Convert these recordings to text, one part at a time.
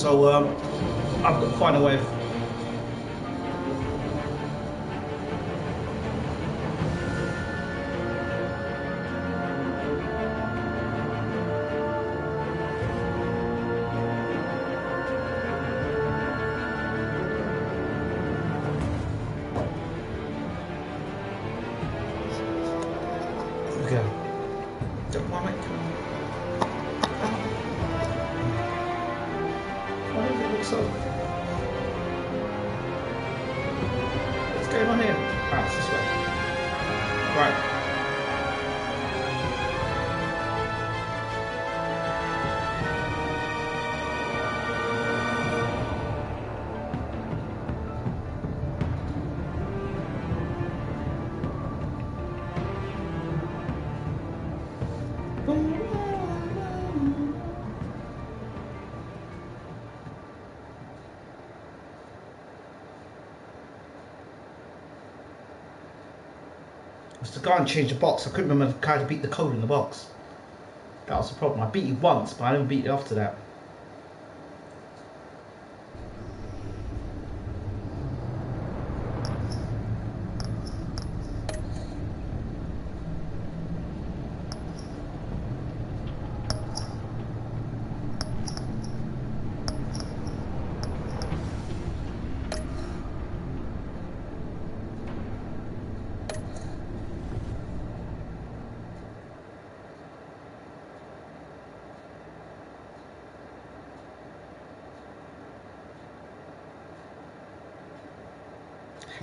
So I've got to find a way of... The guy and change the box. I couldn't remember how to beat the code in the box. That was the problem. I beat you once, but I didn't beat you after that.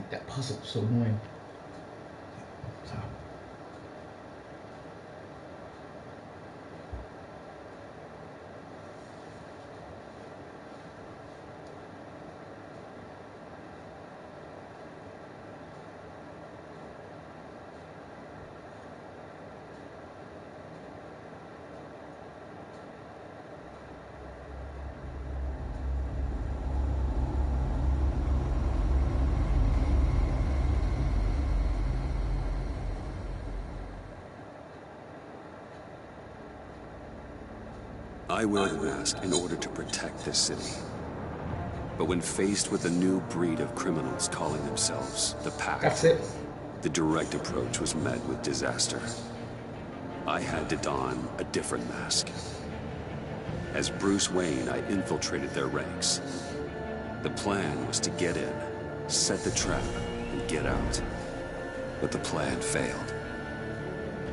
That puzzle was so annoying. So. I wear the mask in order to protect this city. But when faced with a new breed of criminals calling themselves the Pack, That's it. The direct approach was met with disaster. I had to don a different mask. As Bruce Wayne, I infiltrated their ranks. The plan was to get in, set the trap, and get out. But the plan failed.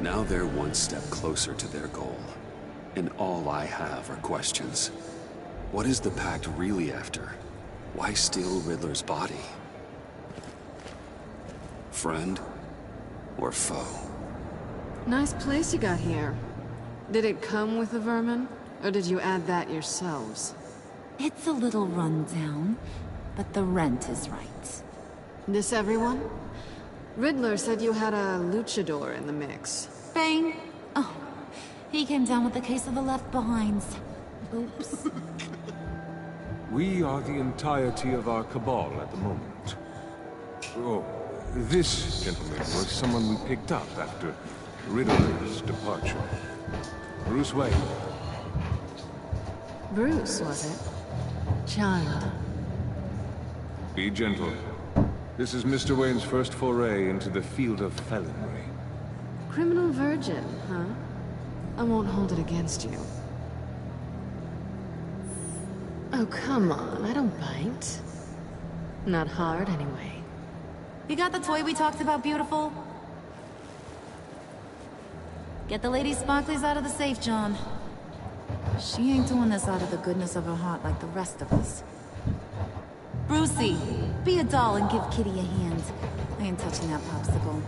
Now they're one step closer to their goal. And all I have are questions. What is the Pact really after? Why steal Riddler's body? Friend or foe? Nice place you got here. Did it come with the vermin? Or did you add that yourselves? It's a little rundown, but the rent is right. This everyone? Riddler said you had a luchador in the mix. Bang! Oh. He came down with a case of the left-behinds. Oops. We are the entirety of our cabal at the moment. Oh, this gentleman was someone we picked up after Riddler's departure. Bruce Wayne. Bruce, was it? Child. Be gentle. This is Mr. Wayne's first foray into the field of felonry. Criminal virgin, huh? I won't hold it against you. Oh, come on, I don't bite. Not hard, anyway. You got the toy we talked about, beautiful? Get the lady sparklies out of the safe, John. She ain't doing this out of the goodness of her heart like the rest of us. Brucey, be a doll and give Kitty a hand. I ain't touching that popsicle.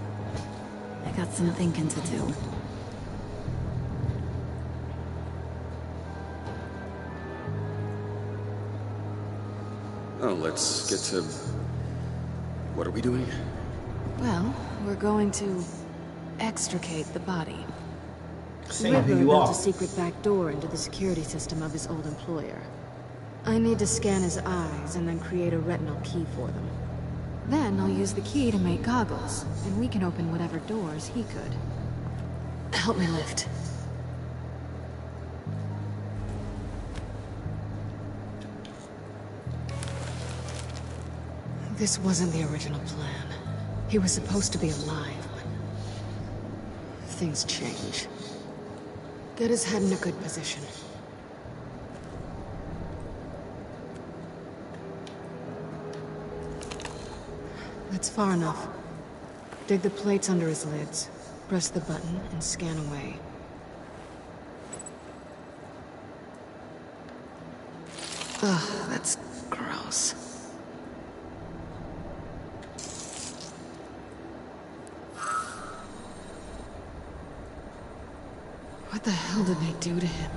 I got some thinking to do. Oh, let's get to... What are we doing? Well, we're going to extricate the body. Saying who Riddler you built are. a secret back door into the security system of his old employer. I need to scan his eyes and then create a retinal key for them. Then I'll use the key to make goggles, and we can open whatever doors he could. Help me lift. This wasn't the original plan. He was supposed to be alive, but things change. Get his head in a good position. That's far enough. Dig the plates under his lids, press the button, and scan away. Ugh, that's gross. What the hell did they do to him?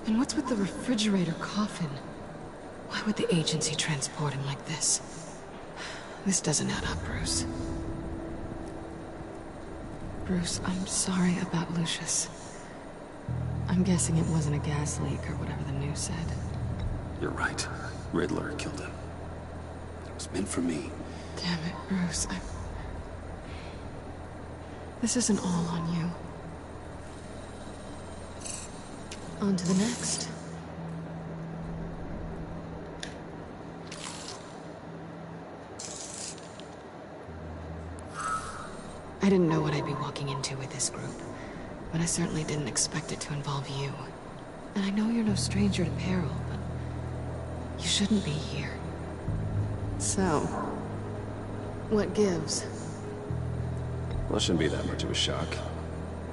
And what's with the refrigerator coffin? Why would the agency transport him like this? This doesn't add up, Bruce. Bruce, I'm sorry about Lucius. I'm guessing it wasn't a gas leak or whatever the news said. You're right. Riddler killed him. It was meant for me. Damn it, Bruce. This isn't all on you. On to the next. I didn't know what I'd be walking into with this group, but I certainly didn't expect it to involve you. And I know you're no stranger to peril, but you shouldn't be here. So, what gives? Well, it shouldn't be that much of a shock.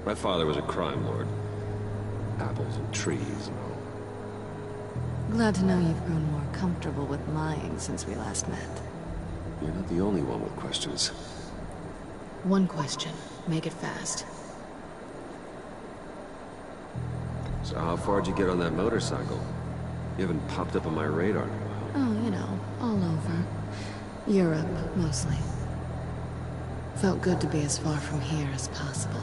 My father was a crime lord. Apples and trees and all. Glad to know you've grown more comfortable with lying since we last met. You're not the only one with questions. One question. Make it fast. So how far'd you get on that motorcycle? You haven't popped up on my radar in a while. Oh, you know, all over. Europe, mostly. Felt good to be as far from here as possible.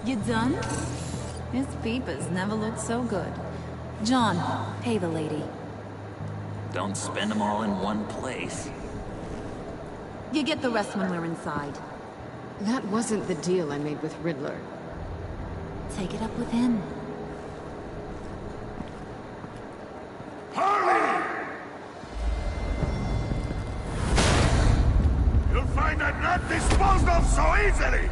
You done? His peepers never looked so good. John, pay the lady. Don't spend them all in one place. You get the rest when we're inside. That wasn't the deal I made with Riddler. Take it up with him. Hurry! You'll find that not disposed of so easily!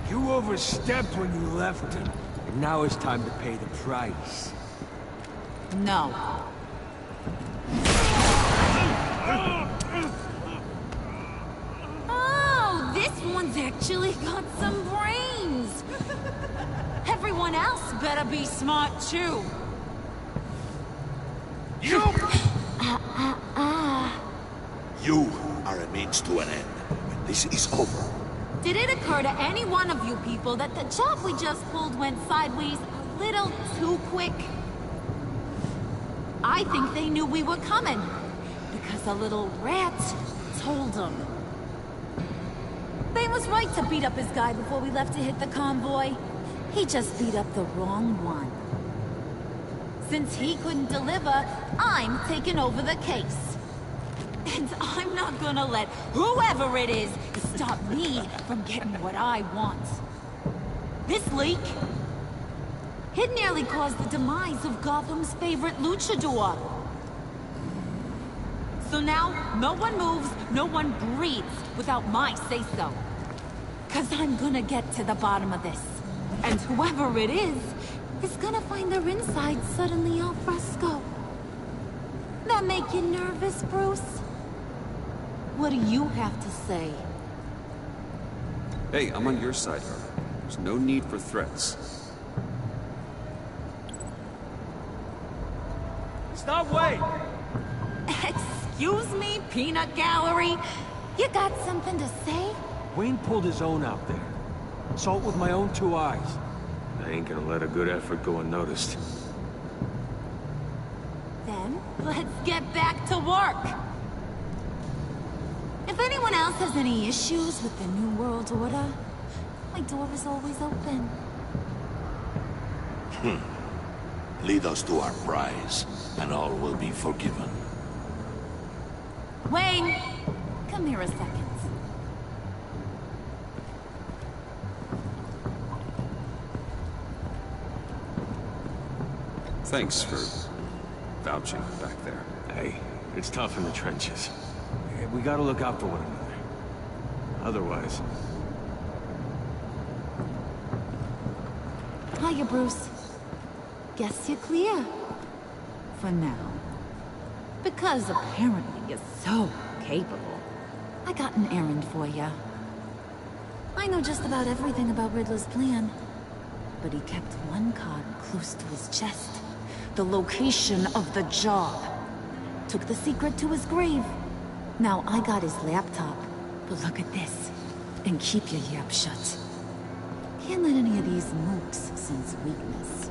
You overstepped when you left him, and now it's time to pay the price. No. Oh, this one's actually got some brains. Everyone else better be smart too. You! You are a means to an end. When this is over. Did it occur to any one of you people that the job we just pulled went sideways a little too quick? I think they knew we were coming, because a little rat told them. They was right to beat up his guy before we left to hit the convoy. He just beat up the wrong one. Since he couldn't deliver, I'm taking over the case. And I'm not gonna let whoever it is stop me from getting what I want. This leak, it nearly caused the demise of Gotham's favorite luchador. So now, no one moves, no one breathes without my say-so. 'Cause I'm gonna get to the bottom of this. And whoever it is gonna find their inside suddenly al fresco. That make you nervous, Bruce? What do you have to say? Hey, I'm on your side, Harvey. There's no need for threats. Stop, wait! Excuse me, peanut gallery? You got something to say? Wayne pulled his own out there. Saw it with my own two eyes. I ain't gonna let a good effort go unnoticed. Then, let's get back to work. If anyone else has any issues with the New World Order, my door is always open. Lead us to our prize, and all will be forgiven. Wayne, come here a second. Thanks for vouching back there. Hey, it's tough in the trenches. We gotta look out for one another. Otherwise... Hiya, Bruce. Guess you're clear. For now. Because apparently you're so capable. I got an errand for you. I know just about everything about Riddler's plan. But he kept one card close to his chest. The location of the job. Took the secret to his grave. Now I got his laptop. But look at this. And keep your yap shut. Can't let any of these mooks sense weakness.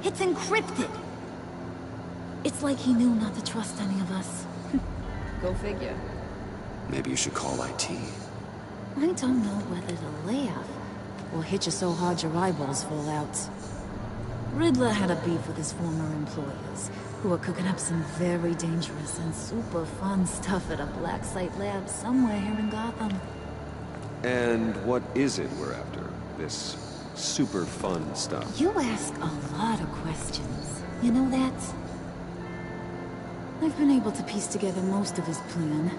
It's encrypted! It's like he knew not to trust any of us. Go figure. Maybe you should call IT. I don't know whether to laugh or hit you so hard your eyeballs fall out. Riddler had a beef with his former employers, who were cooking up some very dangerous and super fun stuff at a black site lab somewhere here in Gotham. And what is it we're after? This super fun stuff? You ask a lot of questions. You know that? I've been able to piece together most of his plan,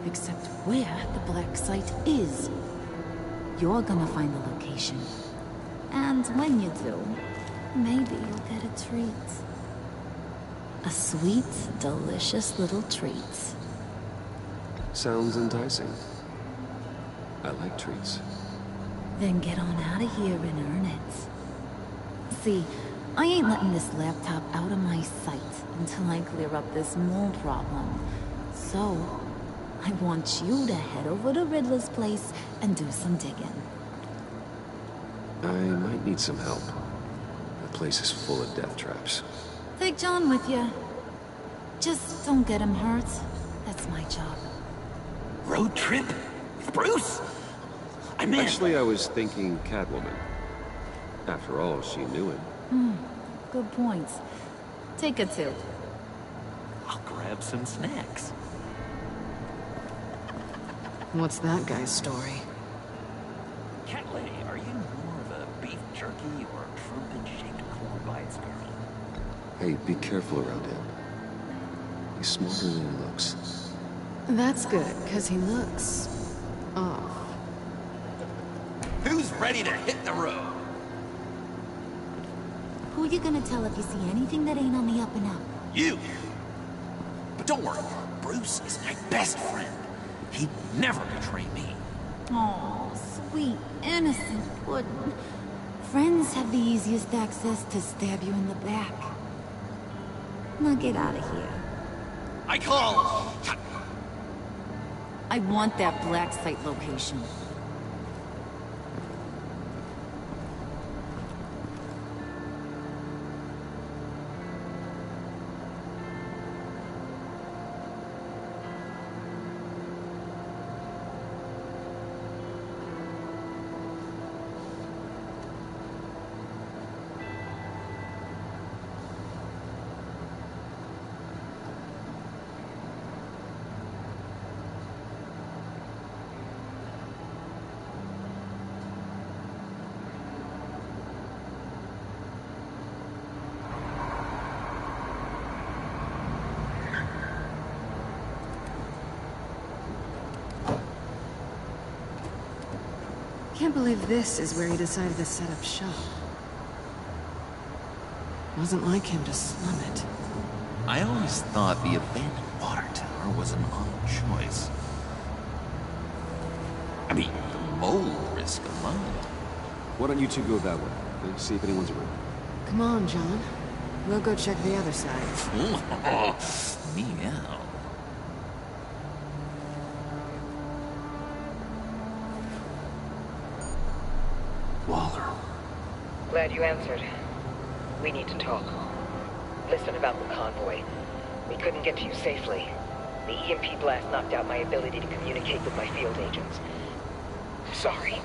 except where the black site is. You're gonna find the location. And when you do, maybe you'll get a treat. A sweet, delicious little treat. Sounds enticing. I like treats. Then get on out of here and earn it. See, I ain't letting this laptop out of my sight until I clear up this mole problem. So, I want you to head over to Riddler's place and do some digging. I might need some help. The place is full of death traps. Take John with you. Just don't get him hurt. That's my job. Road trip? With Bruce? I'm in. Actually, I was thinking Catwoman. After all, she knew him. Good points. Take it too. I'll grab some snacks. What's that guy's story? Cat lady, are you more of a beef jerky or trumpet-shaped corn bites girl? Hey, be careful around him. He's smarter than he looks. That's good, because he looks... off. Who's ready to hit the road? Who you gonna tell if you see anything that ain't on the up and up? You! But don't worry, Bruce is my best friend. He'd never betray me. Oh, sweet, innocent puddin'. Friends have the easiest access to stab you in the back. Now get out of here. I call... I want that black site location. Can't believe this is where he decided to set up shop. Wasn't like him to slum it. I always thought the abandoned water tower was an odd choice. I mean, the mold risk alone. Why don't you two go that way? And see if anyone's around. Come on, John. We'll go check the other side. Meow. Waller. Glad you answered. We need to talk. Listen about the convoy. We couldn't get to you safely. The EMP blast knocked out my ability to communicate with my field agents. I'm sorry.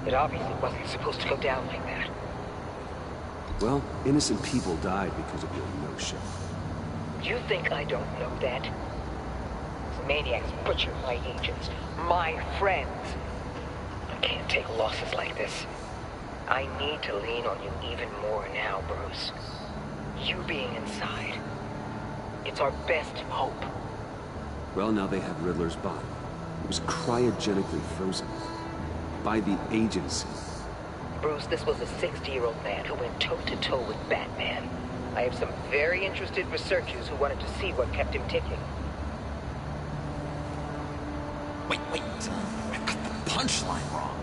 It obviously wasn't supposed to go down like that. Well, innocent people died because of your no-show. You think I don't know that? These maniacs butchered my agents, my friends. I can't take losses like this. I need to lean on you even more now, Bruce. You being inside, it's our best hope. Well, now they have Riddler's body. It was cryogenically frozen. By the agency. Bruce, this was a 60-year-old man who went toe-to-toe with Batman. I have some very interested researchers who wanted to see what kept him ticking. Wait. I got the punchline wrong.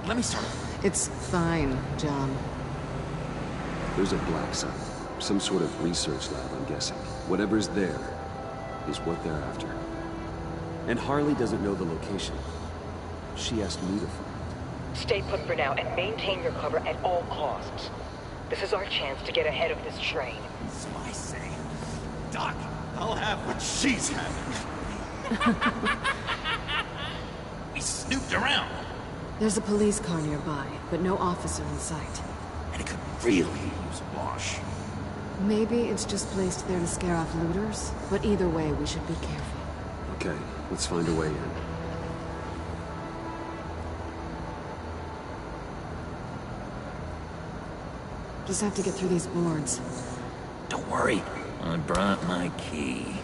Let me start over. It's fine, John. There's a black site. Some sort of research lab, I'm guessing. Whatever's there is what they're after. And Harley doesn't know the location. She asked me to find it. Stay put for now and maintain your cover at all costs. This is our chance to get ahead of this train. So I say, Doc, I'll have what she's having. We snooped around. There's a police car nearby, but no officer in sight. And it could really use a wash. Maybe it's just placed there to scare off looters, but either way, we should be careful. Okay, let's find a way in. Just have to get through these boards. Don't worry, I brought my key.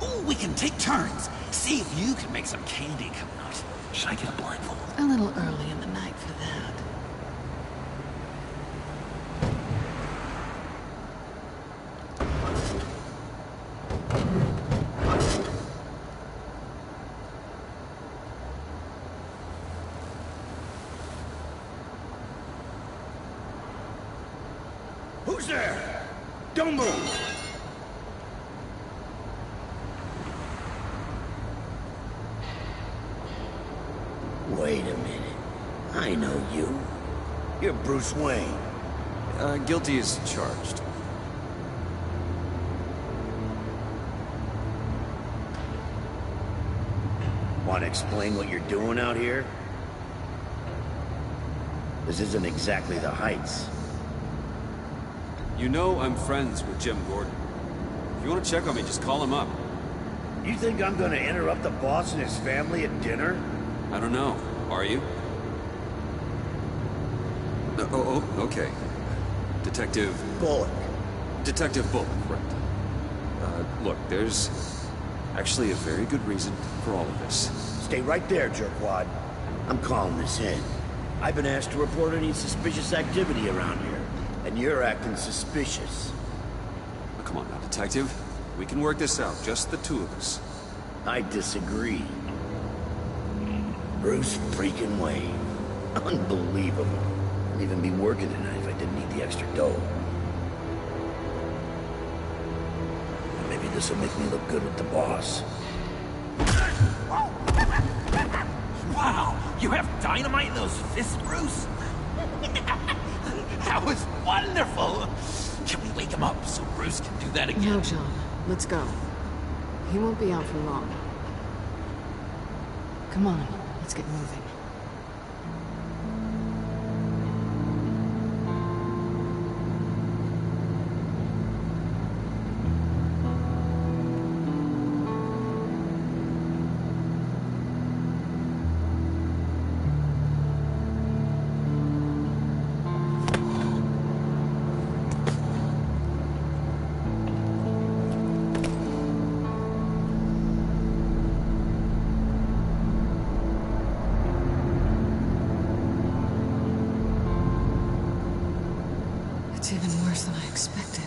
Ooh, we can take turns. See if you can make some candy come out. Should I get a blindfold? A little early in the night for that. Who's there? Don't move! Wait a minute. I know you. You're Bruce Wayne. Guilty as charged. Want to explain what you're doing out here? This isn't exactly the Heights. You know I'm friends with Jim Gordon. If you want to check on me, just call him up. You think I'm gonna interrupt the boss and his family at dinner? I don't know. Are you? Okay. Detective... Bullock. Detective Bullock, right. Look, there's actually a very good reason for all of this. Stay right there, jerkwad. I'm calling this in. I've been asked to report any suspicious activity around here, and you're acting suspicious. Oh, come on now, Detective. We can work this out, just the two of us. I disagree. Bruce freaking Wayne. Unbelievable. I'd even be working tonight if I didn't need the extra dough. Maybe this will make me look good with the boss. Wow, you have dynamite in those fists, Bruce? That was wonderful! Can we wake him up so Bruce can do that again? No, John. Let's go. He won't be out for long. Come on, let's get moving. It's even worse than I expected.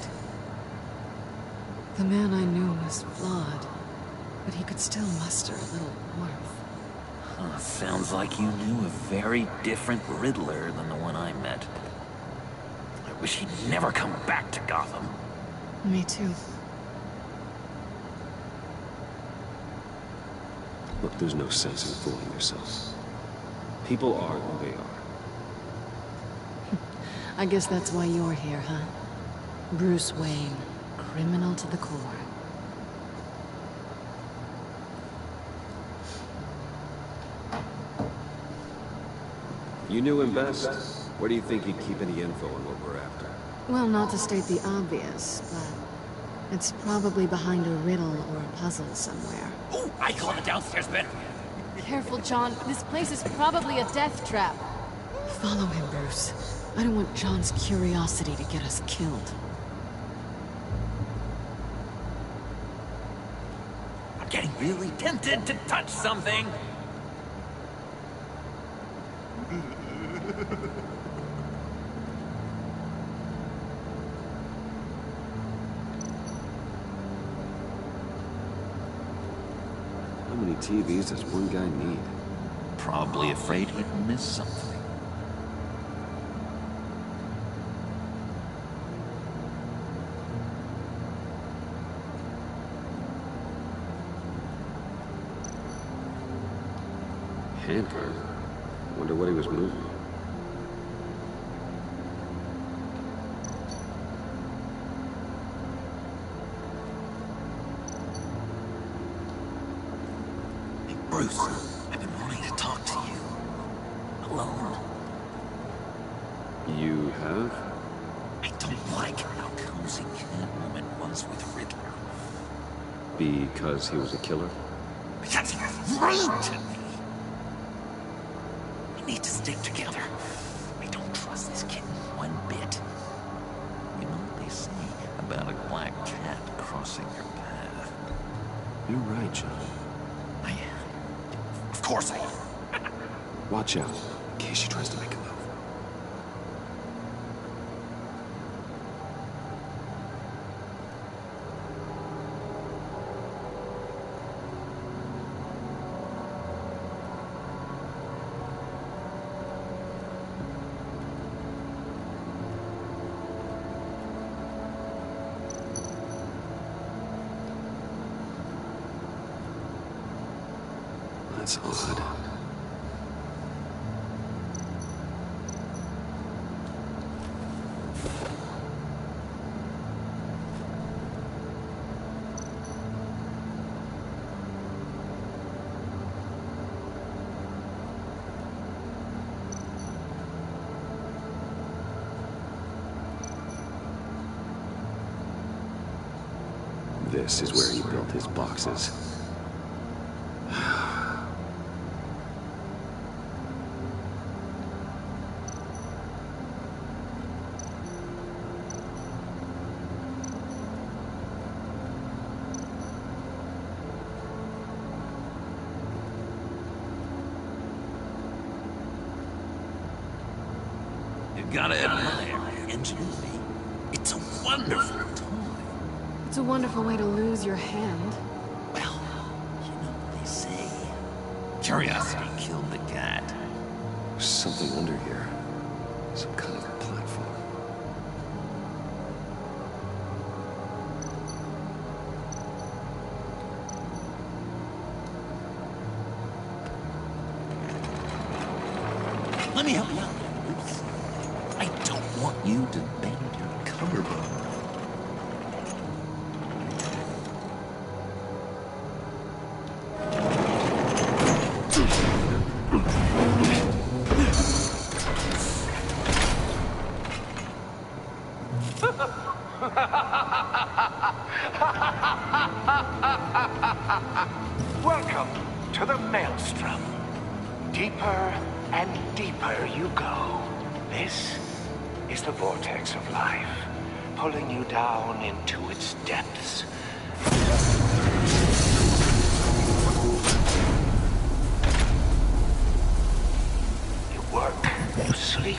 The man I knew was flawed, but he could still muster a little warmth. Sounds like you knew a very different Riddler than the one I met. I wish he'd never come back to Gotham. Me too. Look, there's no sense in fooling yourself. People are who they are. I guess that's why you're here, huh? Bruce Wayne, criminal to the core. You knew him best. Where do you think he'd keep any info on what we're after? Well, not to state the obvious, but it's probably behind a riddle or a puzzle somewhere. Ooh, I call the downstairs better. Careful, John. This place is probably a death trap. Follow him, Bruce. I don't want John's curiosity to get us killed. I'm getting really tempted to touch something. How many TVs does one guy need? Probably afraid he'd miss something. Hamper? Wonder what he was moving. Hey, Bruce, I've been wanting to talk to you. Alone. You have? I don't like how cozy Catwoman was with Riddler. Because he was a killer? Because he was rude to me. We need to stick together. I don't trust this kid one bit. You know what they say about a black cat crossing your path? You're right, John. I am. Of course I am. Watch out, in case she tries to make a move. That's odd. This is where he built his boxes. You gotta admire their ingenuity. It's a wonderful toy. It's a wonderful way to lose your hand. Well, you know what they say. Curiosity killed the cat. There's something under here. Some kind of platform. Let me help you out, Bruce. I don't want you to bend your collarbone. Welcome to the Maelstrom. Deeper and deeper you go. This is the vortex of life, pulling you down into its depths. You work, you sleep,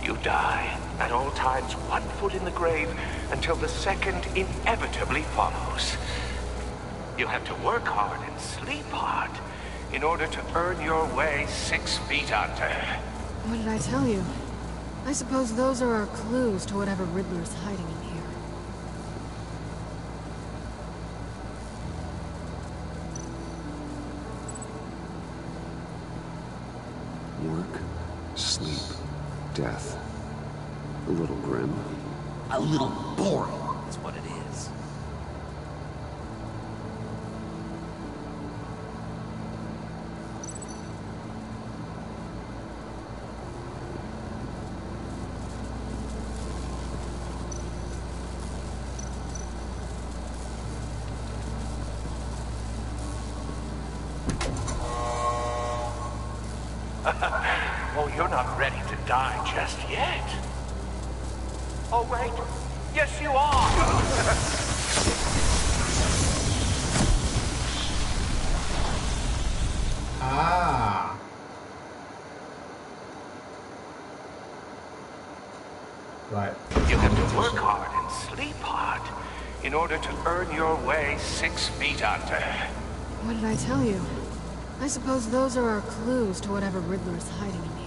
you die. At all times, 1 foot in the grave until the second inevitably follows. You have to work hard and sleep hard in order to earn your way 6 feet under. What did I tell you? I suppose those are our clues to whatever Riddler's hiding in here. Work, sleep, death. A little grim. A little boring is what it is. not ready to die just yet. Oh, wait. Yes, you are. Ah. Right. You have to work hard and sleep hard in order to earn your way 6 feet under. What did I tell you? I suppose those are our clues to whatever Riddler is hiding in here.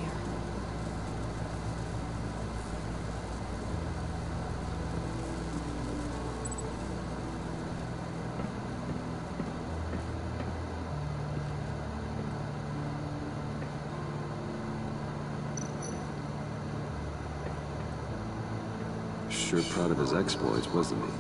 Sure proud of his exploits, wasn't he?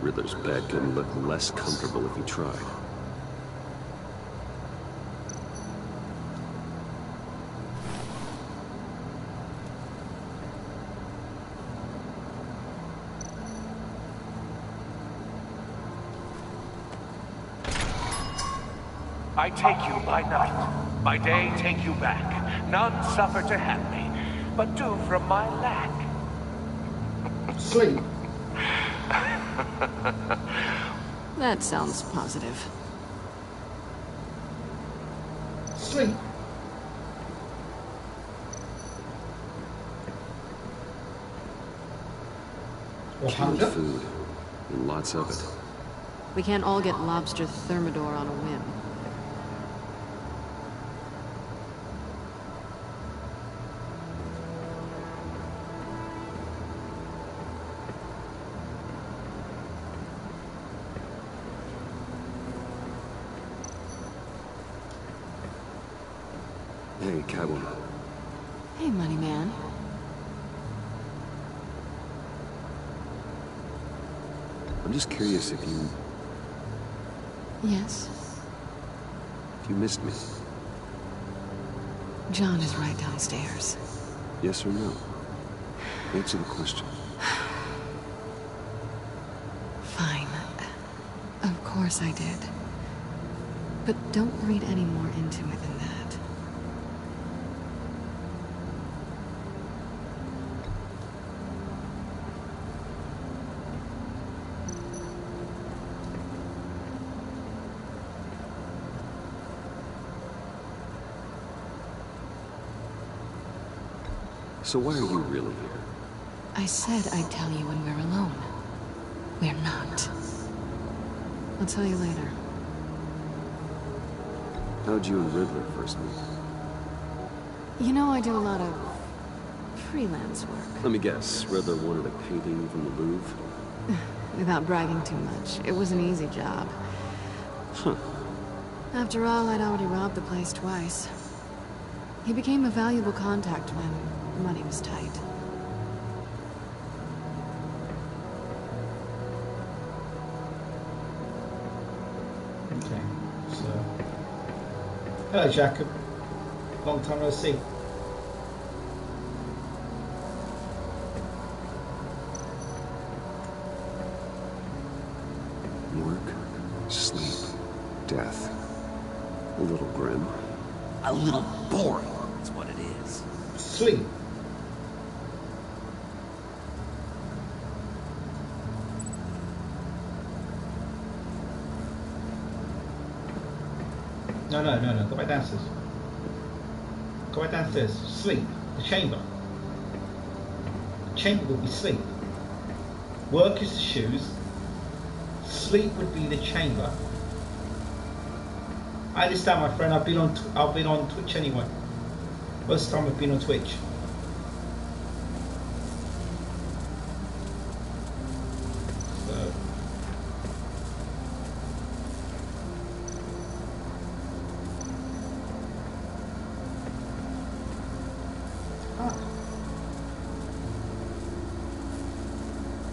Riddler's bed couldn't look less comfortable if he tried. I take you by night, by day take you back. None suffer to have me, but do from my lack. Sleep. That sounds positive. Sleep. Or Canned hunger. food, and lots of it. We can't all get lobster thermidor on a whim. Hey, Catwoman. Hey, money man. I'm just curious if you Yes? missed me. John is right downstairs. Yes or no? Answer the question. Fine. Of course I did. But don't read any more into it than that. So why are you really here? I said I'd tell you when we're alone. We're not. I'll tell you later. How'd you and Riddler first meet? You know, I do a lot of freelance work. Let me guess, Riddler wanted a painting from the Louvre? Without bragging too much, it was an easy job. Huh. After all, I'd already robbed the place twice. He became a valuable contact when money was tight. Okay, so... Hello, Jacob. Long time no see. Work, sleep, death. A little grim. A little boring, that's what it is. Sleep. No. Go back downstairs. Go back downstairs. Sleep. The chamber. The chamber would be sleep. Work is the shoes. Sleep would be the chamber. I understand, my friend. I've been on Twitch anyway. Most time I've been on Twitch. So.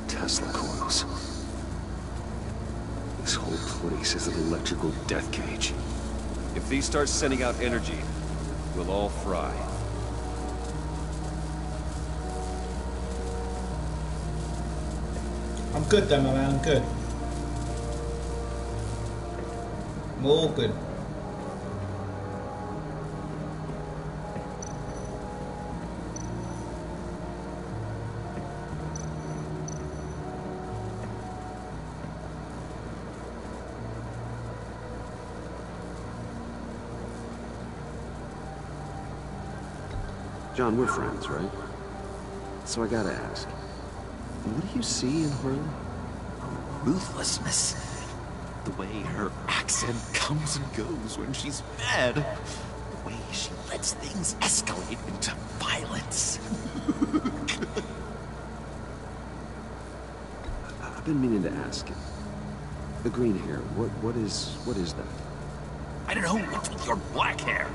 Tesla coils. This whole place is an electrical death cage. If these start sending out energy, we'll all fry. I'm good though, my man, I'm good. I'm all good. John, we're friends, right? So I gotta ask, what do you see in Harlan? Ruthlessness. The way her accent comes and goes when she's mad. The way she lets things escalate into violence. I've been meaning to ask you. The green hair, what is that? I don't know, what's with your black hair?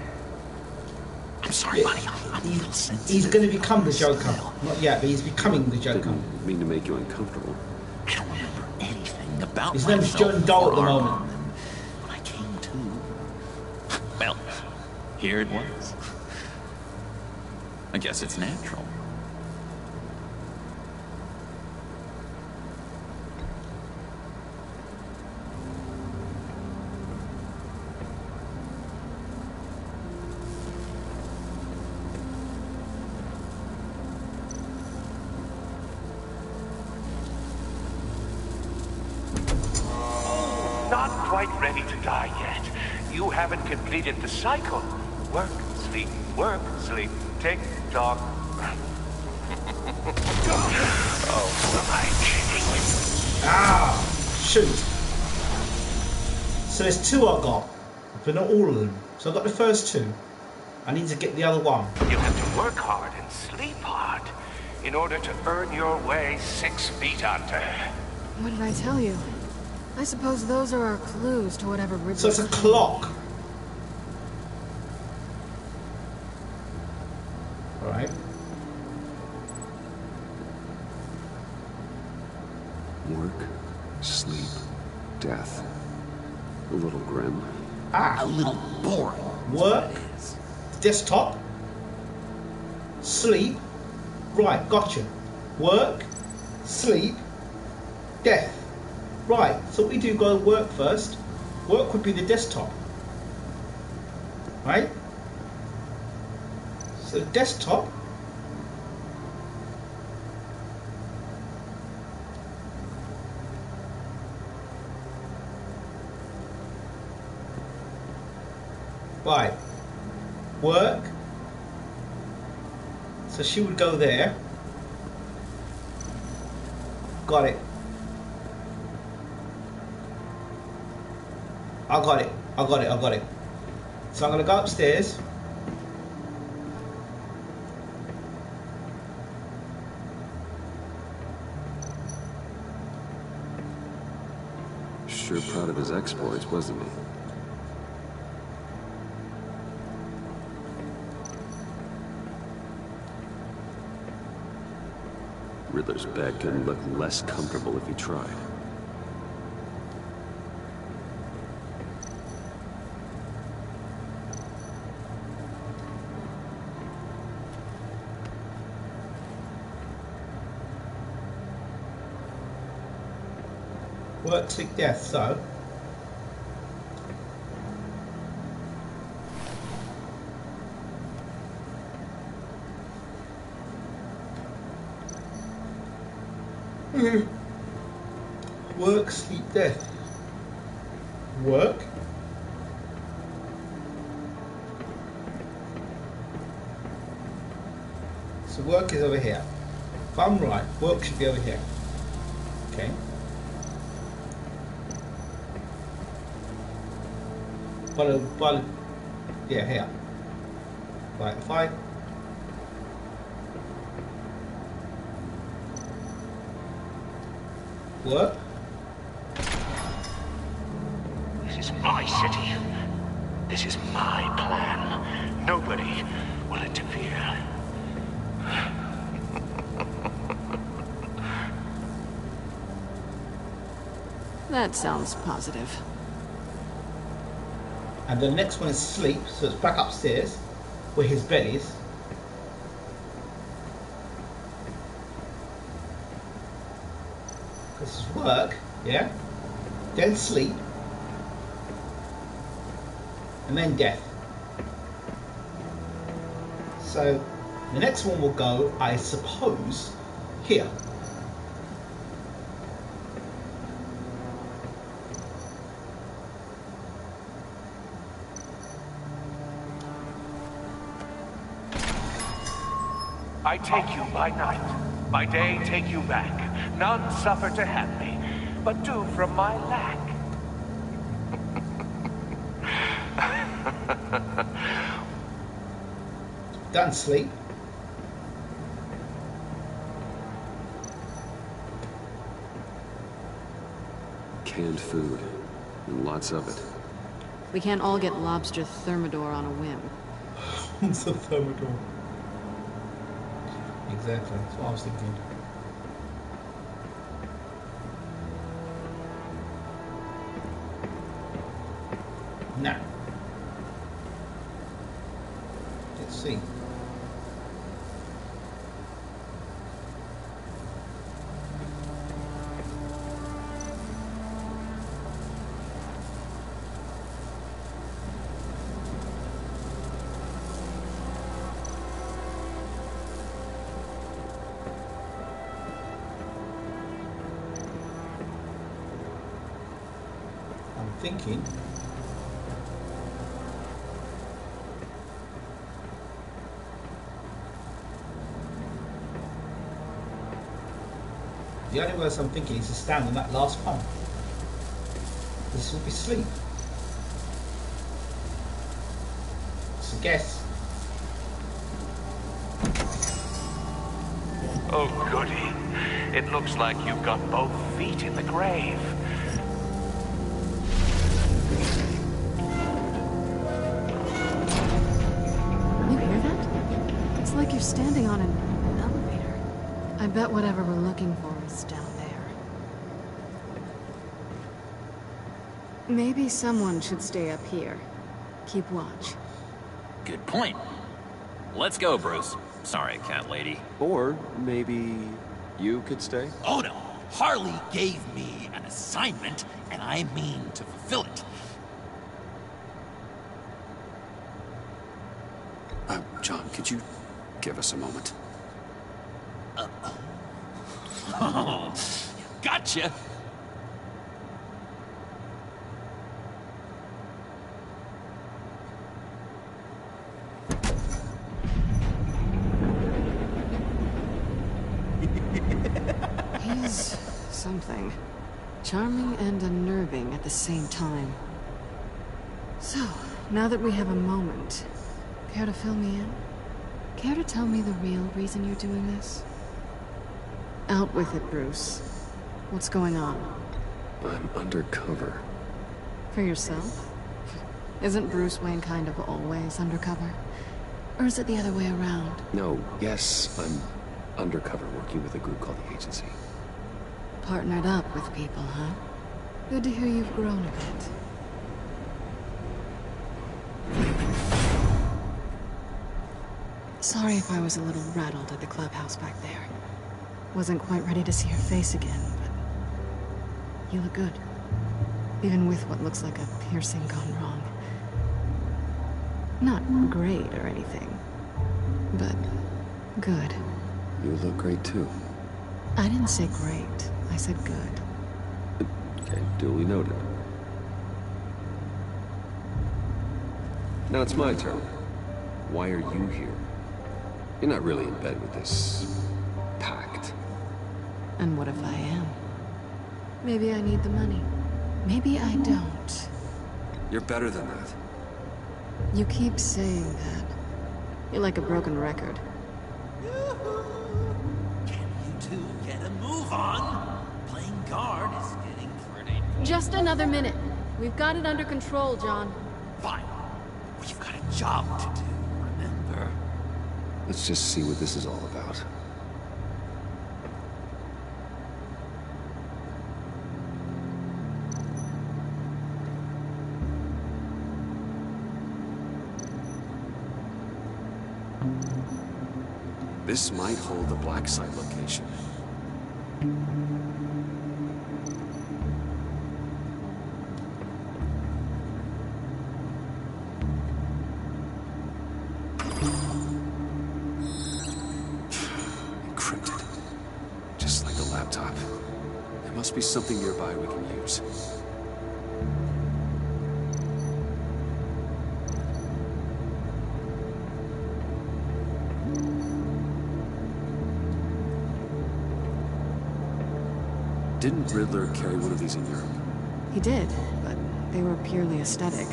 I'm sorry, buddy, I'm a little sensitive. He's going to become the Joker. Not yet, but he's becoming the Joker. Didn't mean to make you uncomfortable. I don't remember anything about his name's John Doe at the moment. When I came to... Well, here it was. I guess it's natural. Not quite ready to die yet. You haven't completed the cycle. Work, sleep, tick, tock. Oh, my. Ah, shoot. So there's two I got, but not all of them. So I got the first two. I need to get the other one. You have to work hard and sleep hard in order to earn your way 6 feet under. What did I tell you? I suppose those are our clues to whatever Riddler... So it's a clock. Alright. Work, sleep, death. A little grim. A little boring. Work, desktop, sleep. Right, gotcha. Work, sleep, death. Right, so we do go work first. Work would be the desktop. Right? So desktop. Right. Work. So she would go there. Got it. I got it. So I'm going to go upstairs. Sure proud of his exploits, wasn't he? Riddler's bed couldn't look less comfortable if he tried. Work, sleep, death, so work, sleep, death. Work. So work is over here. If I'm right, work should be over here. Okay. But yeah, here. Right, if I work. This is my city. This is my plan. Nobody will interfere. That sounds positive. And the next one is sleep, so it's back upstairs where his bed is. This is work, yeah? Then sleep. And then death. So the next one will go, I suppose, here. I take you by night, by day take you back. None suffer to have me, but do from my lack. Done sleep. Canned food, and lots of it. We can't all get lobster thermidor on a whim. What's a thermidor? Exactly, that's what I was thinking. Now, let's see. I'm thinking. The only words I'm thinking is to stand on that last one. This will be sleep. It's a guess. Oh, goody. It looks like you've got both feet in the grave. You hear that? It's like you're standing on an elevator. I bet whatever we're looking for is down there. Maybe someone should stay up here. Keep watch. Good point. Let's go, Bruce. Sorry, cat lady. Or maybe you could stay? Oh no! Harley gave me an assignment, and I mean to fulfill it. John, could you give us a moment? Gotcha! He's something. Charming and unnerving at the same time. So, now that we have a moment, care to fill me in? Care to tell me the real reason you're doing this? Out with it, Bruce. What's going on? I'm undercover. For yourself? Isn't Bruce Wayne kind of always undercover? Or is it the other way around? No, yes, I'm undercover working with a group called the Agency. Partnered up with people, huh? Good to hear you've grown a bit. Sorry if I was a little rattled at the clubhouse back there. Wasn't quite ready to see her face again, but you look good. Even with what looks like a piercing gone wrong. Not great or anything, but good. You look great too. I didn't say great, I said good. Okay, duly noted. Now it's my turn. Why are you here? You're not really in bed with this pact. And what if I am? Maybe I need the money. Maybe I don't. You're better than that. You keep saying that. You're like a broken record. Can you two get a move on? Playing guard is getting pretty... Just another minute. We've got it under control, John. Fine. We've got a job to do, remember? Let's just see what this is all about. This might hold the black site location. Encrypted. Just like the laptop. There must be something nearby we can use. Didn't Riddler carry one of these in Europe? He did, but they were purely aesthetic.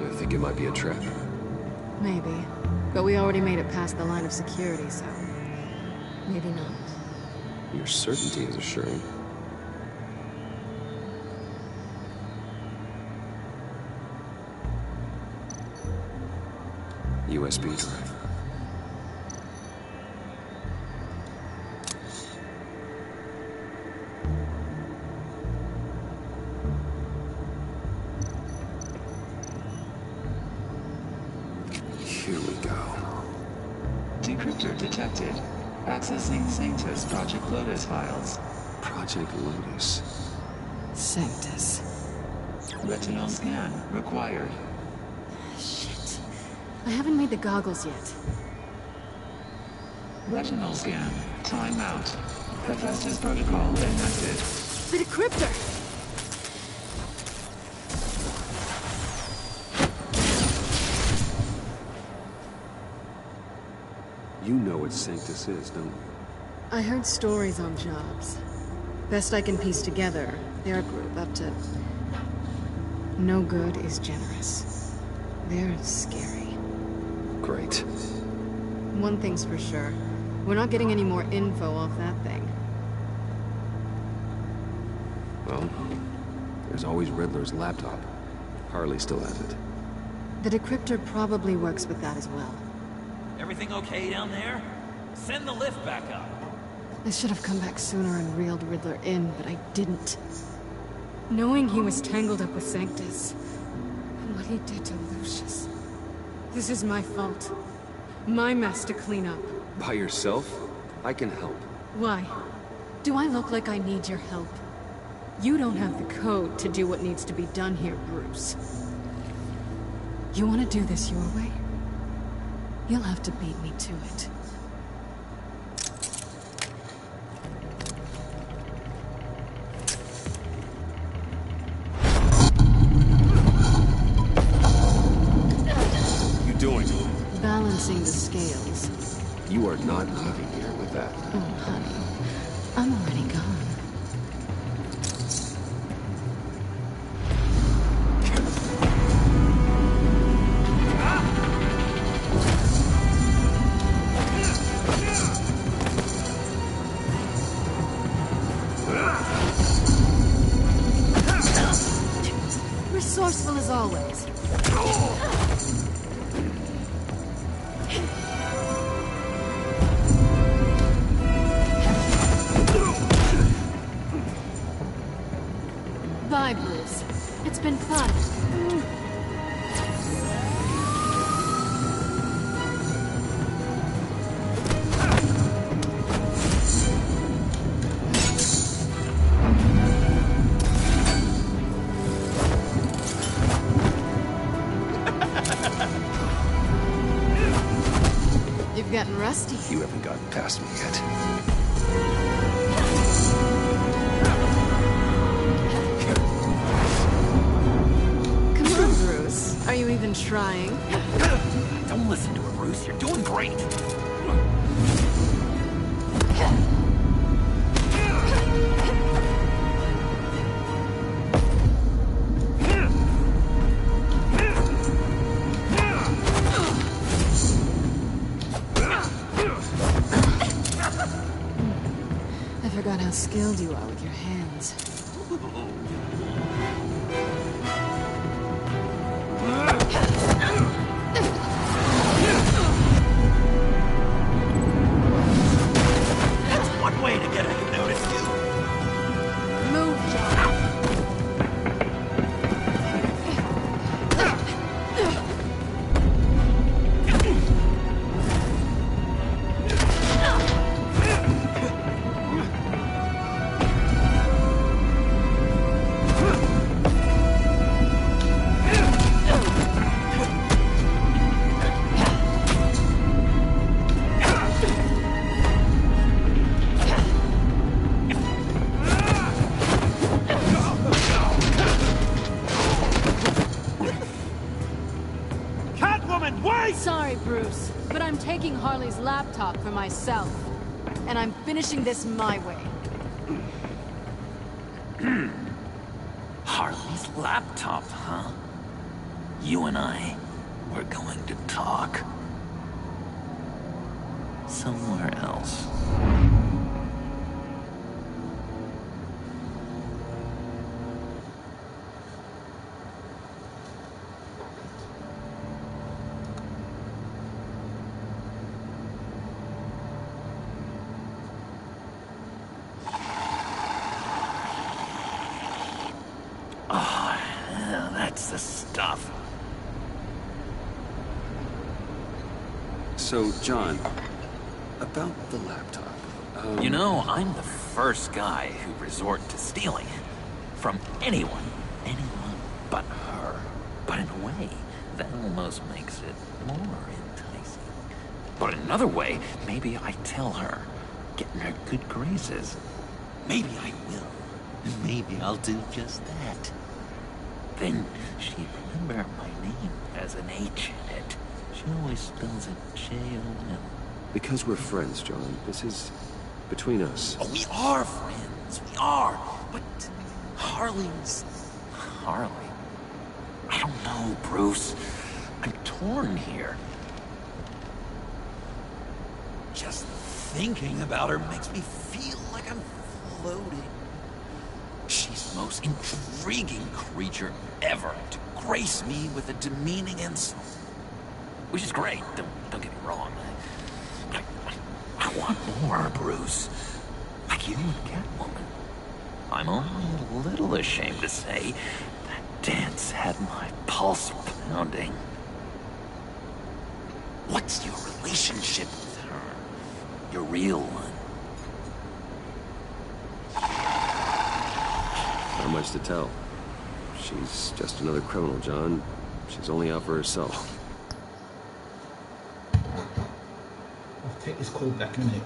I think it might be a trap. Maybe. But we already made it past the line of security, so... maybe not. Your certainty is assuring. USB drive. Here we go. Decryptor detected. Accessing Sanctus Project Lotus files. Project Lotus. Sanctus. Retinal scan required. Shit. I haven't made the goggles yet. Retinal scan. Timeout. Hephaestus protocol enacted. The decryptor! You know what Sanctus is, don't you? I heard stories on jobs. Best I can piece together, they're a group up to... no good is generous. They're scary. Great. One thing's for sure. We're not getting any more info off that thing. Well, there's always Riddler's laptop. Harley still has it. The decryptor probably works with that as well. Everything okay down there? Send the lift back up. I should have come back sooner and reeled Riddler in, but I didn't. Knowing he was tangled up with Sanctus, and what he did to Lucius. This is my fault. My mess to clean up. By yourself? I can help. Why? Do I look like I need your help? You don't have the code to do what needs to be done here, Bruce. You want to do this your way? You'll have to beat me to it. You doing? Balancing the scales. You are not leaving here with that. Oh, honey. I'm already gone. Resourceful as always. Bye, Bruce. It's been fun. You've gotten rusty. You haven't gotten past me yet. Come on, Bruce. Are you even trying? Don't listen to her, Bruce. You're doing great. I forgot how skilled you are with your hands. Harley's laptop for myself. And I'm finishing this my way. Harley's laptop, huh? You and I, we're going to talk. Somewhere else. Oh, yeah, that's the stuff. So, John, about the laptop. You know, I'm the first guy who resort to stealing. From anyone but her. But in a way, that almost makes it more enticing. But another way, maybe I tell her, get in her good graces. Maybe I will. Maybe I'll do just that. Then she'd remember my name as an H in it. She always spells it J-O-N. Because we're friends, John. This is between us. Oh, we are friends. We are. But Harley's... Harley? I don't know, Bruce. I'm torn here. Just thinking about her makes me feel like I'm floating. She's the most intriguing creature ever to grace me with a demeaning insult. Which is great, don't get me wrong. But I want more, Bruce. Like you and Catwoman. I'm only a little ashamed to say that dance had my pulse pounding. What's your relationship with her? Your real one? Not much to tell. She's just another criminal, John. She's only out for herself. I'll take this call back in a minute.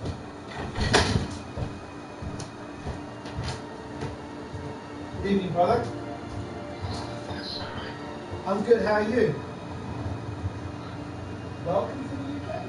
Good evening, brother. I'm good, how are you? Welcome to the UK.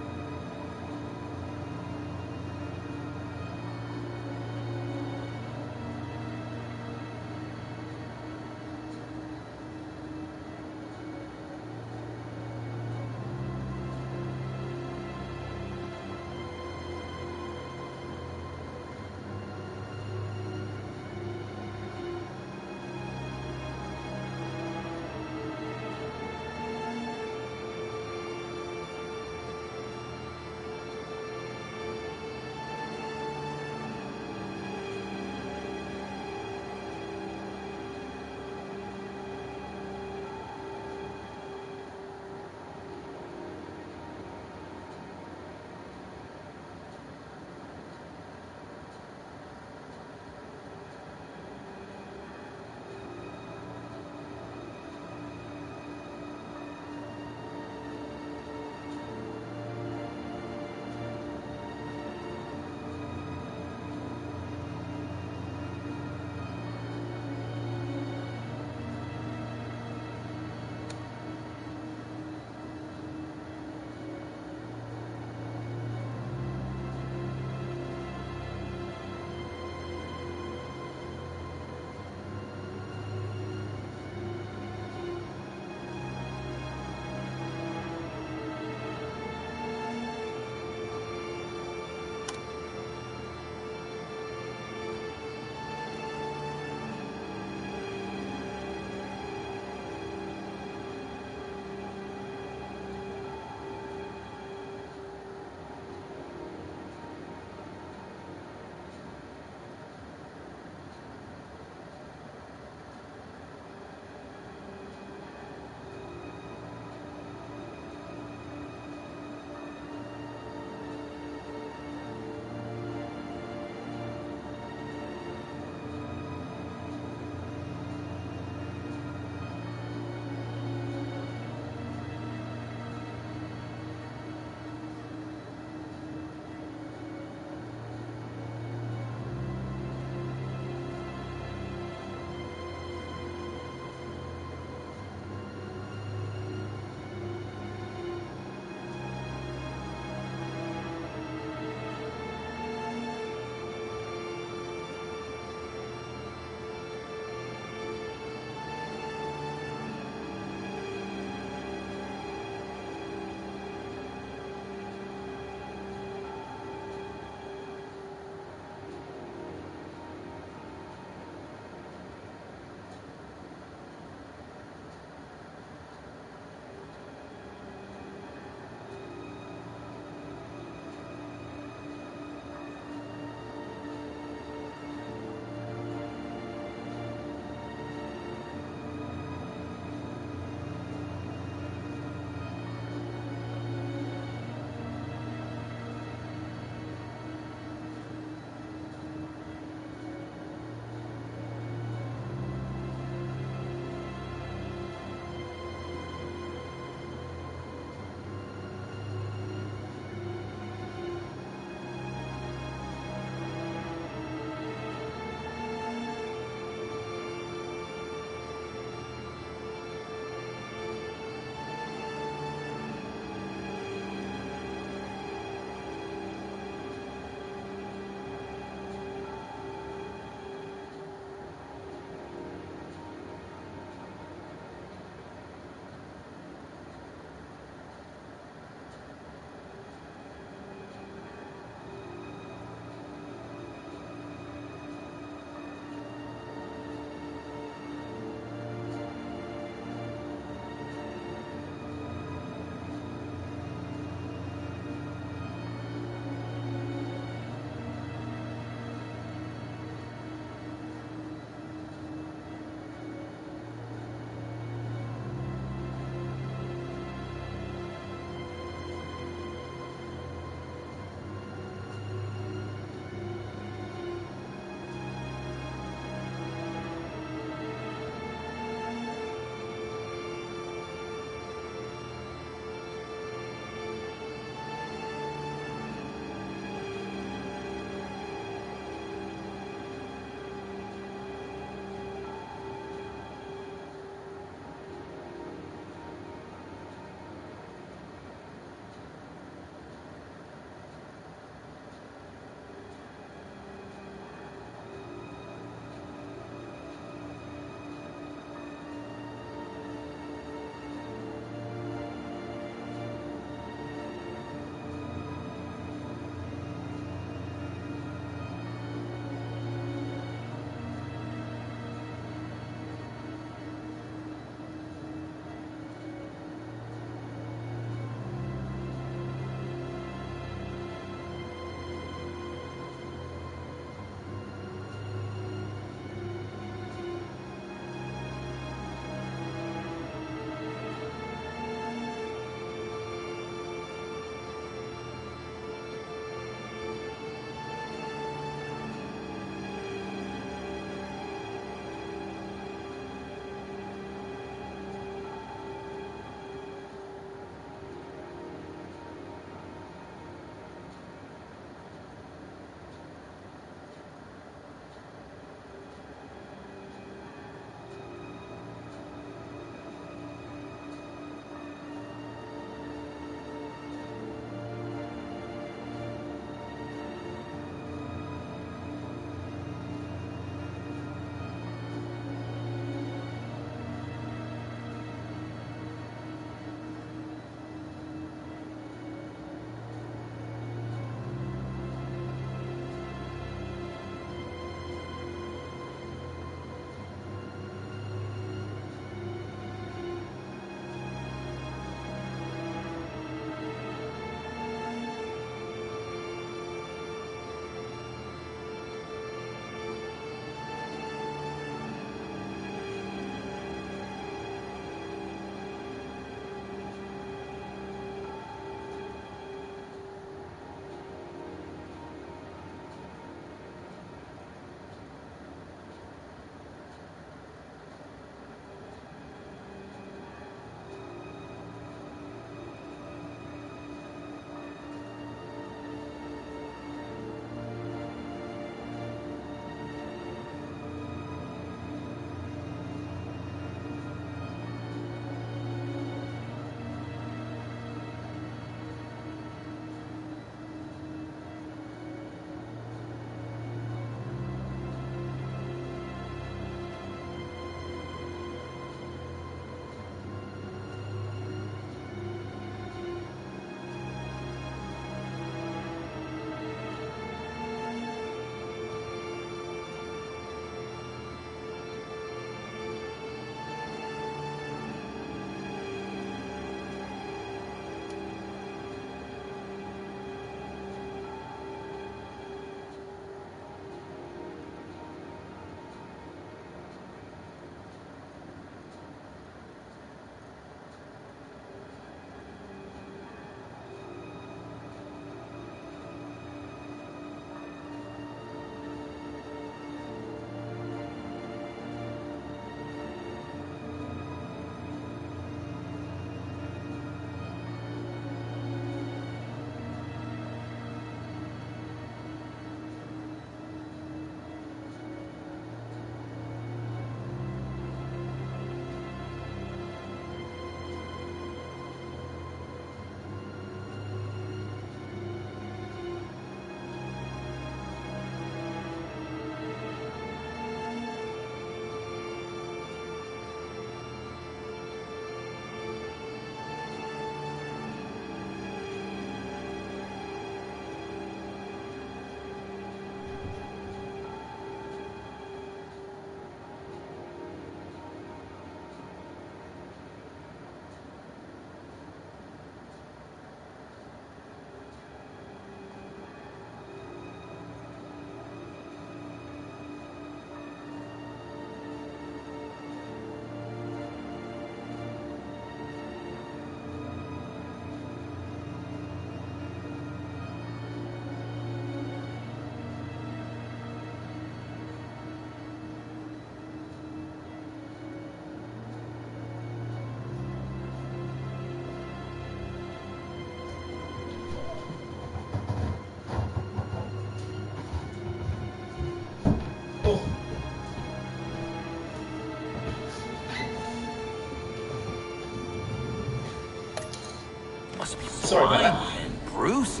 Sorry about that. Fine, Bruce.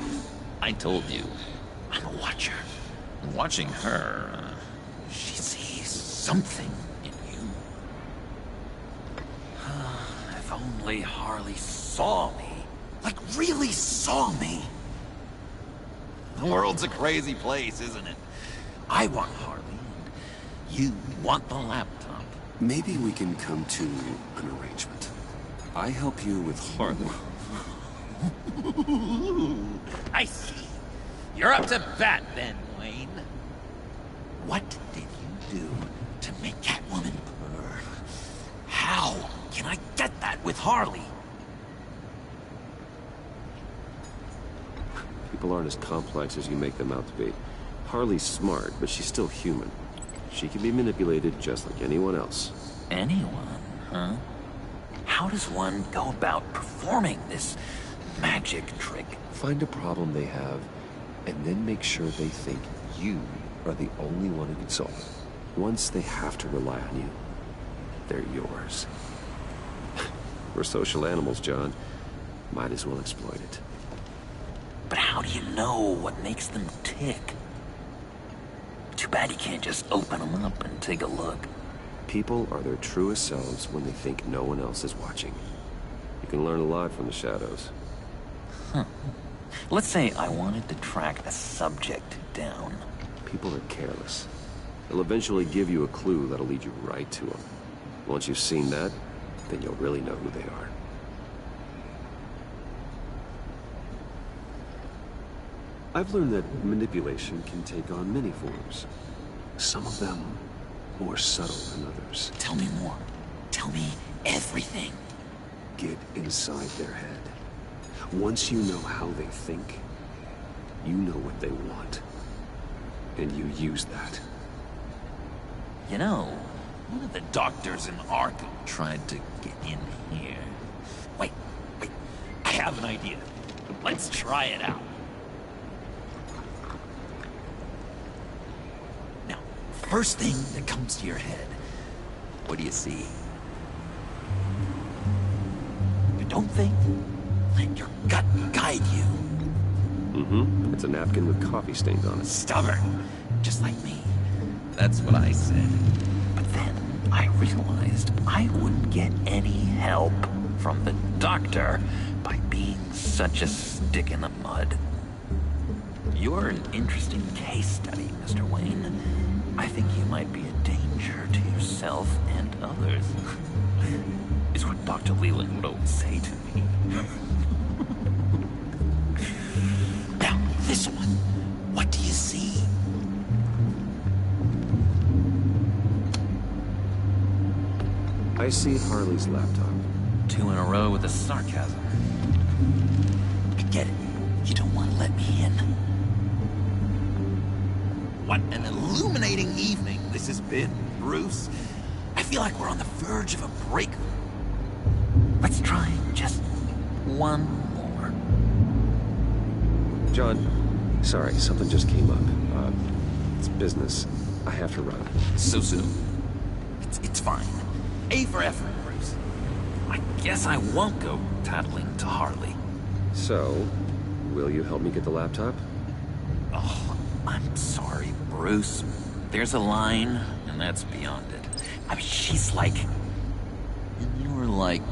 I told you, I'm a watcher. And watching her, she sees something in you. If only Harley saw me. Like, really saw me. The world's a crazy place, isn't it? I want Harley, and you want the laptop. Maybe we can come to an arrangement. I help you with Harley. I see. You're up to bat then, Wayne. What did you do to make Catwoman purr? How can I get that with Harley? People aren't as complex as you make them out to be. Harley's smart, but she's still human. She can be manipulated just like anyone else. Anyone, huh? How does one go about performing this magic trick? Find a problem they have, and then make sure they think you are the only one who can solve it. Once they have to rely on you, they're yours. We're social animals, John. Might as well exploit it. But how do you know what makes them tick? Too bad you can't just open them up and take a look. People are their truest selves when they think no one else is watching. You can learn a lot from the shadows. Huh. Let's say I wanted to track a subject down. People are careless. They'll eventually give you a clue that'll lead you right to them. Once you've seen that, then you'll really know who they are. I've learned that manipulation can take on many forms. Some of them more subtle than others. Tell me more. Tell me everything. Get inside their head. Once you know how they think, you know what they want. And you use that. You know, one of the doctors in Arkham tried to get in here. Wait. I have an idea. Let's try it out. Now, first thing that comes to your head. What do you see? You don't think? Let your gut guide you. Mm-hmm. It's a napkin with coffee stains on it. Stubborn. Just like me. That's what I said. But then I realized I wouldn't get any help from the doctor by being such a stick in the mud. You're an interesting case study, Mr. Wayne. I think you might be a danger to yourself and others. Is what Dr. Leland would always say to me. Now, this one. What do you see? I see Harley's laptop. 2 in a row with the sarcasm. I get it. You don't want to let me in. What an illuminating evening this has been, Bruce. I feel like we're on the verge of a breakthrough. Let's try just one more. John, sorry, something just came up. It's business. I have to run. So soon? It's fine. A for effort, Bruce. I guess I won't go tattling to Harley. So, will you help me get the laptop? Oh, I'm sorry, Bruce. There's a line, and that's beyond it. I mean, she's like... And you're like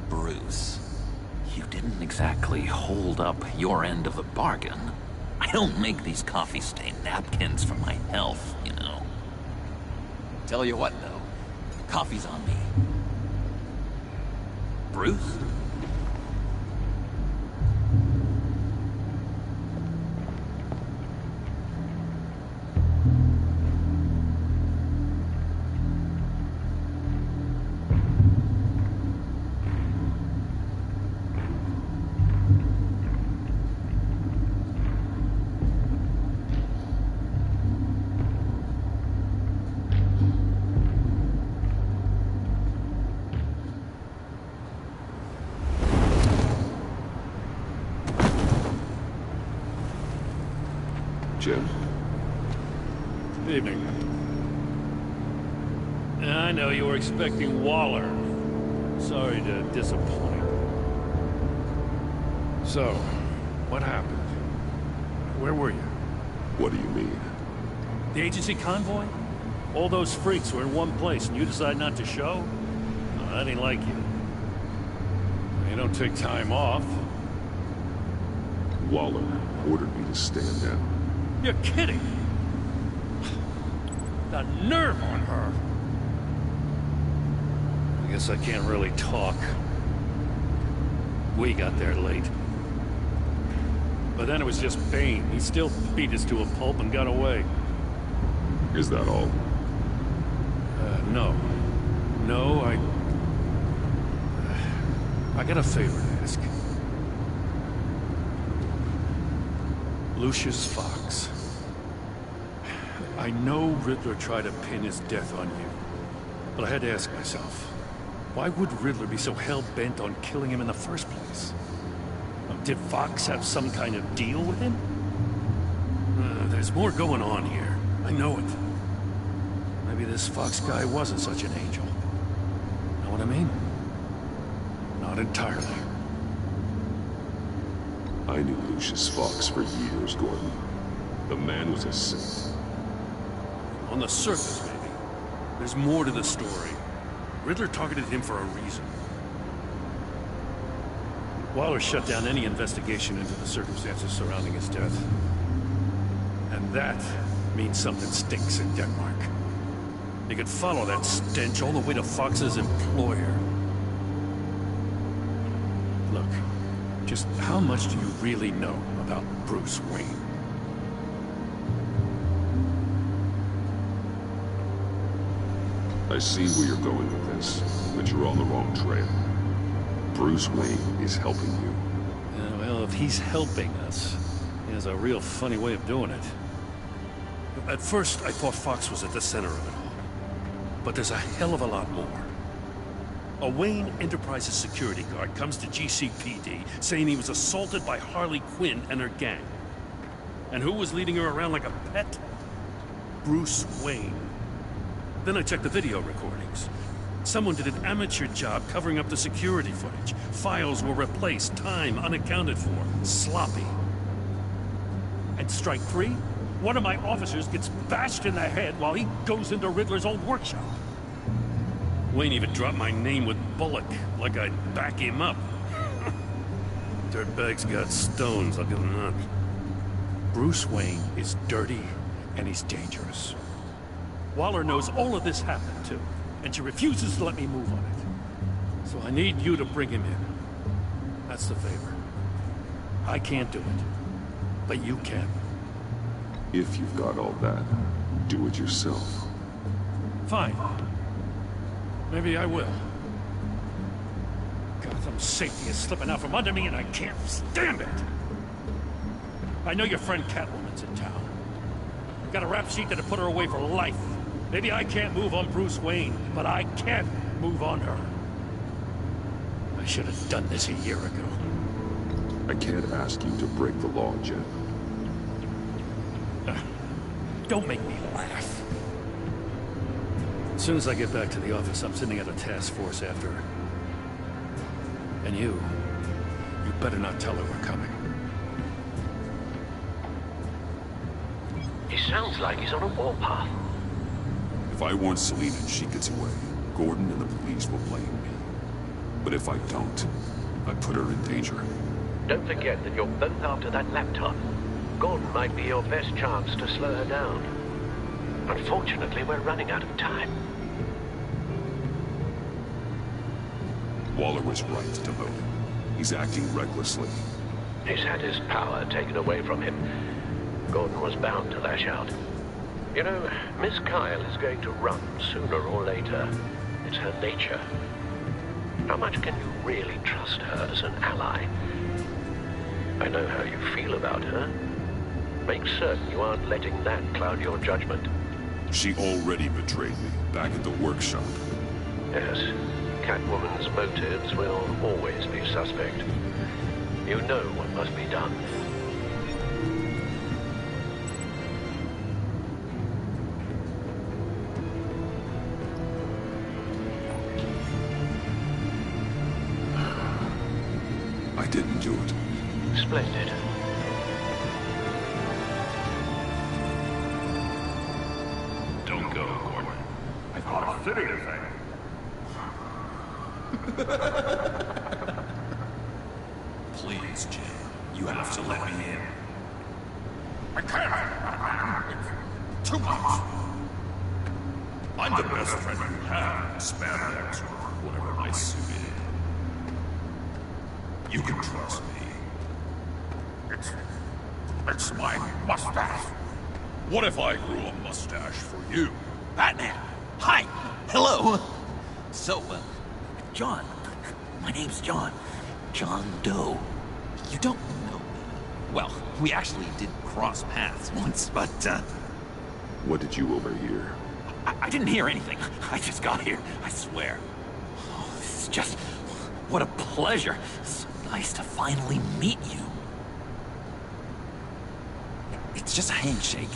Bruce. You didn't exactly hold up your end of the bargain. I don't make these coffee-stained napkins for my health, you know. Tell you what, though. Coffee's on me. Bruce? Jim. Good evening. I know you were expecting Waller. Sorry to disappoint. So, what happened? Where were you? What do you mean? The agency convoy? All those freaks were in one place and you decide not to show? Oh, that ain't like you. You don't take time off. Waller ordered me to stand down. You're kidding! The nerve on her! I guess I can't really talk. We got there late. But then it was just Bane. He still beat us to a pulp and got away. Is that all? No. No, I got a favor to ask. Lucius Fox. I know Riddler tried to pin his death on you, but I had to ask myself, why would Riddler be so hell-bent on killing him in the first place? Did Fox have some kind of deal with him? There's more going on here. I know it. Maybe this Fox guy wasn't such an angel. Know what I mean? Not entirely. I knew Lucius Fox for years, Gordon. The man was a saint. On the surface, maybe. There's more to the story. Riddler targeted him for a reason. Waller shut down any investigation into the circumstances surrounding his death. And that means something stinks in Denmark. They could follow that stench all the way to Fox's employer. Look, just how much do you really know about Bruce Wayne? I see where you're going with this, but you're on the wrong trail. Bruce Wayne is helping you. Well, if he's helping us, he has a real funny way of doing it. At first, I thought Fox was at the center of it all. But there's a hell of a lot more. A Wayne Enterprises security guard comes to GCPD saying he was assaulted by Harley Quinn and her gang. And who was leading her around like a pet? Bruce Wayne. Then I checked the video recordings. Someone did an amateur job covering up the security footage. Files were replaced, time unaccounted for, sloppy. And strike three? One of my officers gets bashed in the head while he goes into Riddler's old workshop. Wayne even dropped my name with Bullock, like I'd back him up. Dirtbag's got stones, I'll give him that. Bruce Wayne is dirty and he's dangerous. Waller knows all of this happened too, and she refuses to let me move on it. So I need you to bring him in. That's the favor. I can't do it, but you can. If you've got all that, do it yourself. Fine. Maybe I will. Gotham safety is slipping out from under me and I can't stand it! I know your friend Catwoman's in town. Got a rap sheet that'll put her away for life. Maybe I can't move on Bruce Wayne, but I can move on her. I should have done this a year ago. I can't ask you to break the law, Jen. Don't make me laugh. As soon as I get back to the office, I'm sending out a task force after her. And you better not tell her we're coming. He sounds like he's on a warpath. If I warn Selina and she gets away, Gordon and the police will blame me. But if I don't, I put her in danger. Don't forget that you're both after that laptop. Gordon might be your best chance to slow her down. Unfortunately, we're running out of time. Waller was right to demote him. He's acting recklessly. He's had his power taken away from him. Gordon was bound to lash out. You know, Miss Kyle is going to run sooner or later. It's her nature. How much can you really trust her as an ally? I know how you feel about her. Make certain you aren't letting that cloud your judgment. She already betrayed me back at the workshop. Yes, Catwoman's motives will always be suspect. You know what must be done. I didn't do it. Splendid. Don't go, Gordon. I thought I was sitting this thing. Please, Jim. You have to let me in. I can't. It's too much. I'm the best friend you have, spandex or whatever my suit is. You can trust me. It's my mustache. What if I grew a mustache for you? Batman! Hi! Hello! So, John. My name's John. John Doe. You don't know me. Well, we actually did cross paths once, but, What did you overhear? I didn't hear anything. I just got here, I swear. Oh, this is just... what a pleasure. So nice to finally meet you. It's just a handshake.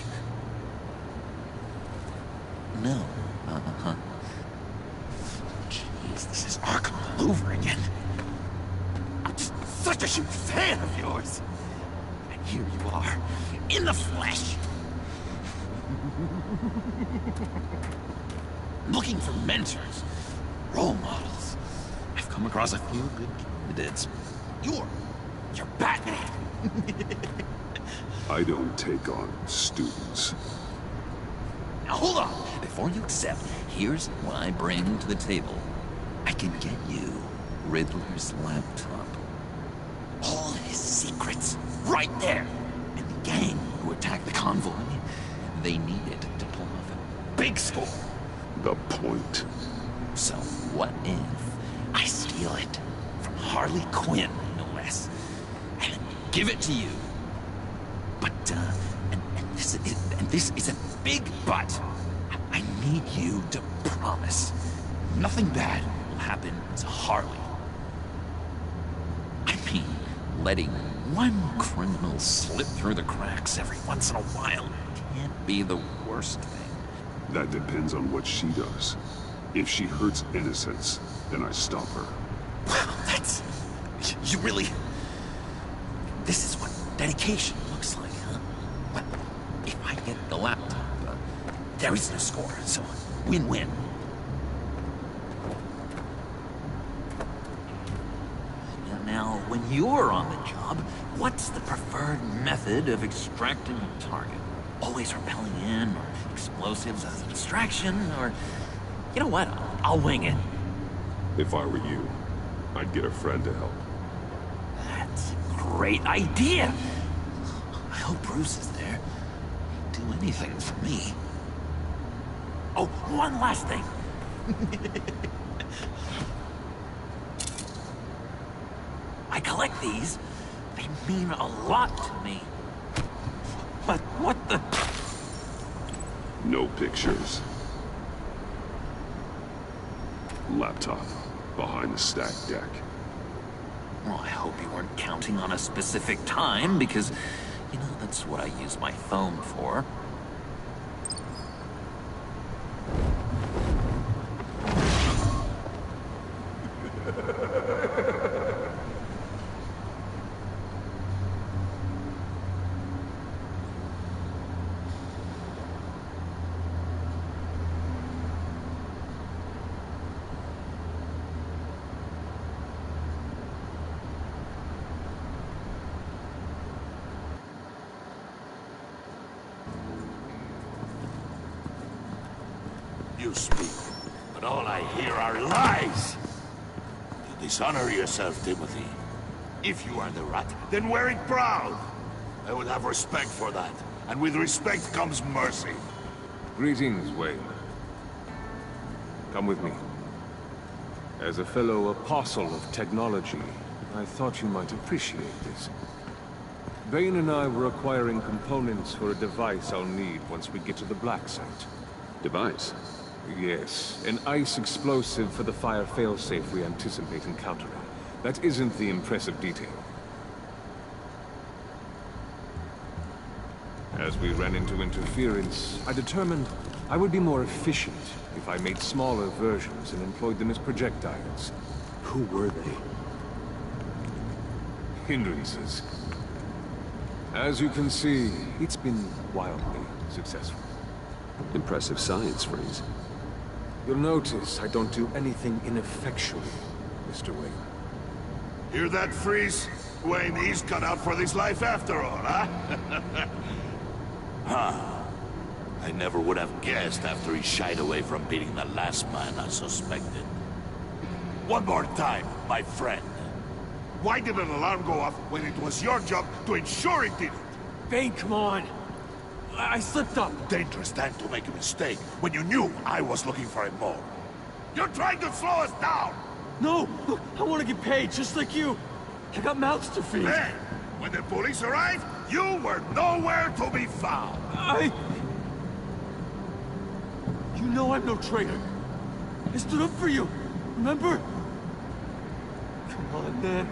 No. Uh-huh. Jeez, this is Arkham all over again. I'm just such a huge fan of yours. And here you are, in the flesh. Looking for mentors, role models. I've come across a few good candidates. You're Batman. I don't take on students. Now hold on. Before you accept, here's what I bring to the table. I can get you Riddler's laptop. All his secrets, right there. And the gang who attacked the convoy, they needed to pull off a big score. The point. So what if I steal it from Harley Quinn, no less, and give it to you? But, and this is a big but. I need you to promise nothing bad will happen to Harley. I mean, letting one criminal slip through the cracks every once in a while can't be the worst thing. That depends on what she does. If she hurts innocents, then I stop her. Wow, that's... you really... This is what dedication looks like, huh? Well, if I get the laptop, there is no score, so win-win. Now, when you're on the job, what's the preferred method of extracting a target? Always rappelling in, or explosives as a distraction, or... You know what? I'll wing it. If I were you, I'd get a friend to help. That's a great idea. I hope Bruce is there. He'd do anything for me. Oh, one last thing. I collect these. They mean a lot to me. But what the... No pictures. Laptop behind the stacked deck. Well, I hope you weren't counting on a specific time, because, you know, that's what I use my phone for. You speak, but all I hear are lies. You dishonor yourself, Timothy. If you are the rat, then wear it proud. I would have respect for that, and with respect comes mercy. Greetings, Wayne. Come with me. As a fellow apostle of technology, I thought you might appreciate this. Bane and I were acquiring components for a device I'll need once we get to the Black Site. Device? Yes, an ice explosive for the fire failsafe we anticipate encountering. That isn't the impressive detail. As we ran into interference, I determined I would be more efficient if I made smaller versions and employed them as projectiles. Who were they? Hindrances. As you can see, it's been wildly successful. Impressive science, Freeze. You'll notice I don't do anything ineffectual, Mr. Wayne. Hear that, Freeze? Wayne, he's cut out for this life after all, huh? Huh. I never would have guessed after he shied away from beating the last man I suspected. One more time, my friend. Why did an alarm go off when it was your job to ensure it didn't? Bane, come on! I slipped up! Dangerous time to make a mistake when you knew I was looking for him more. You're trying to slow us down! No! Look, I want to get paid, just like you! I got mouths to feed! Then, when the police arrived, you were nowhere to be found! You know I'm no traitor! I stood up for you, remember? Come on, man.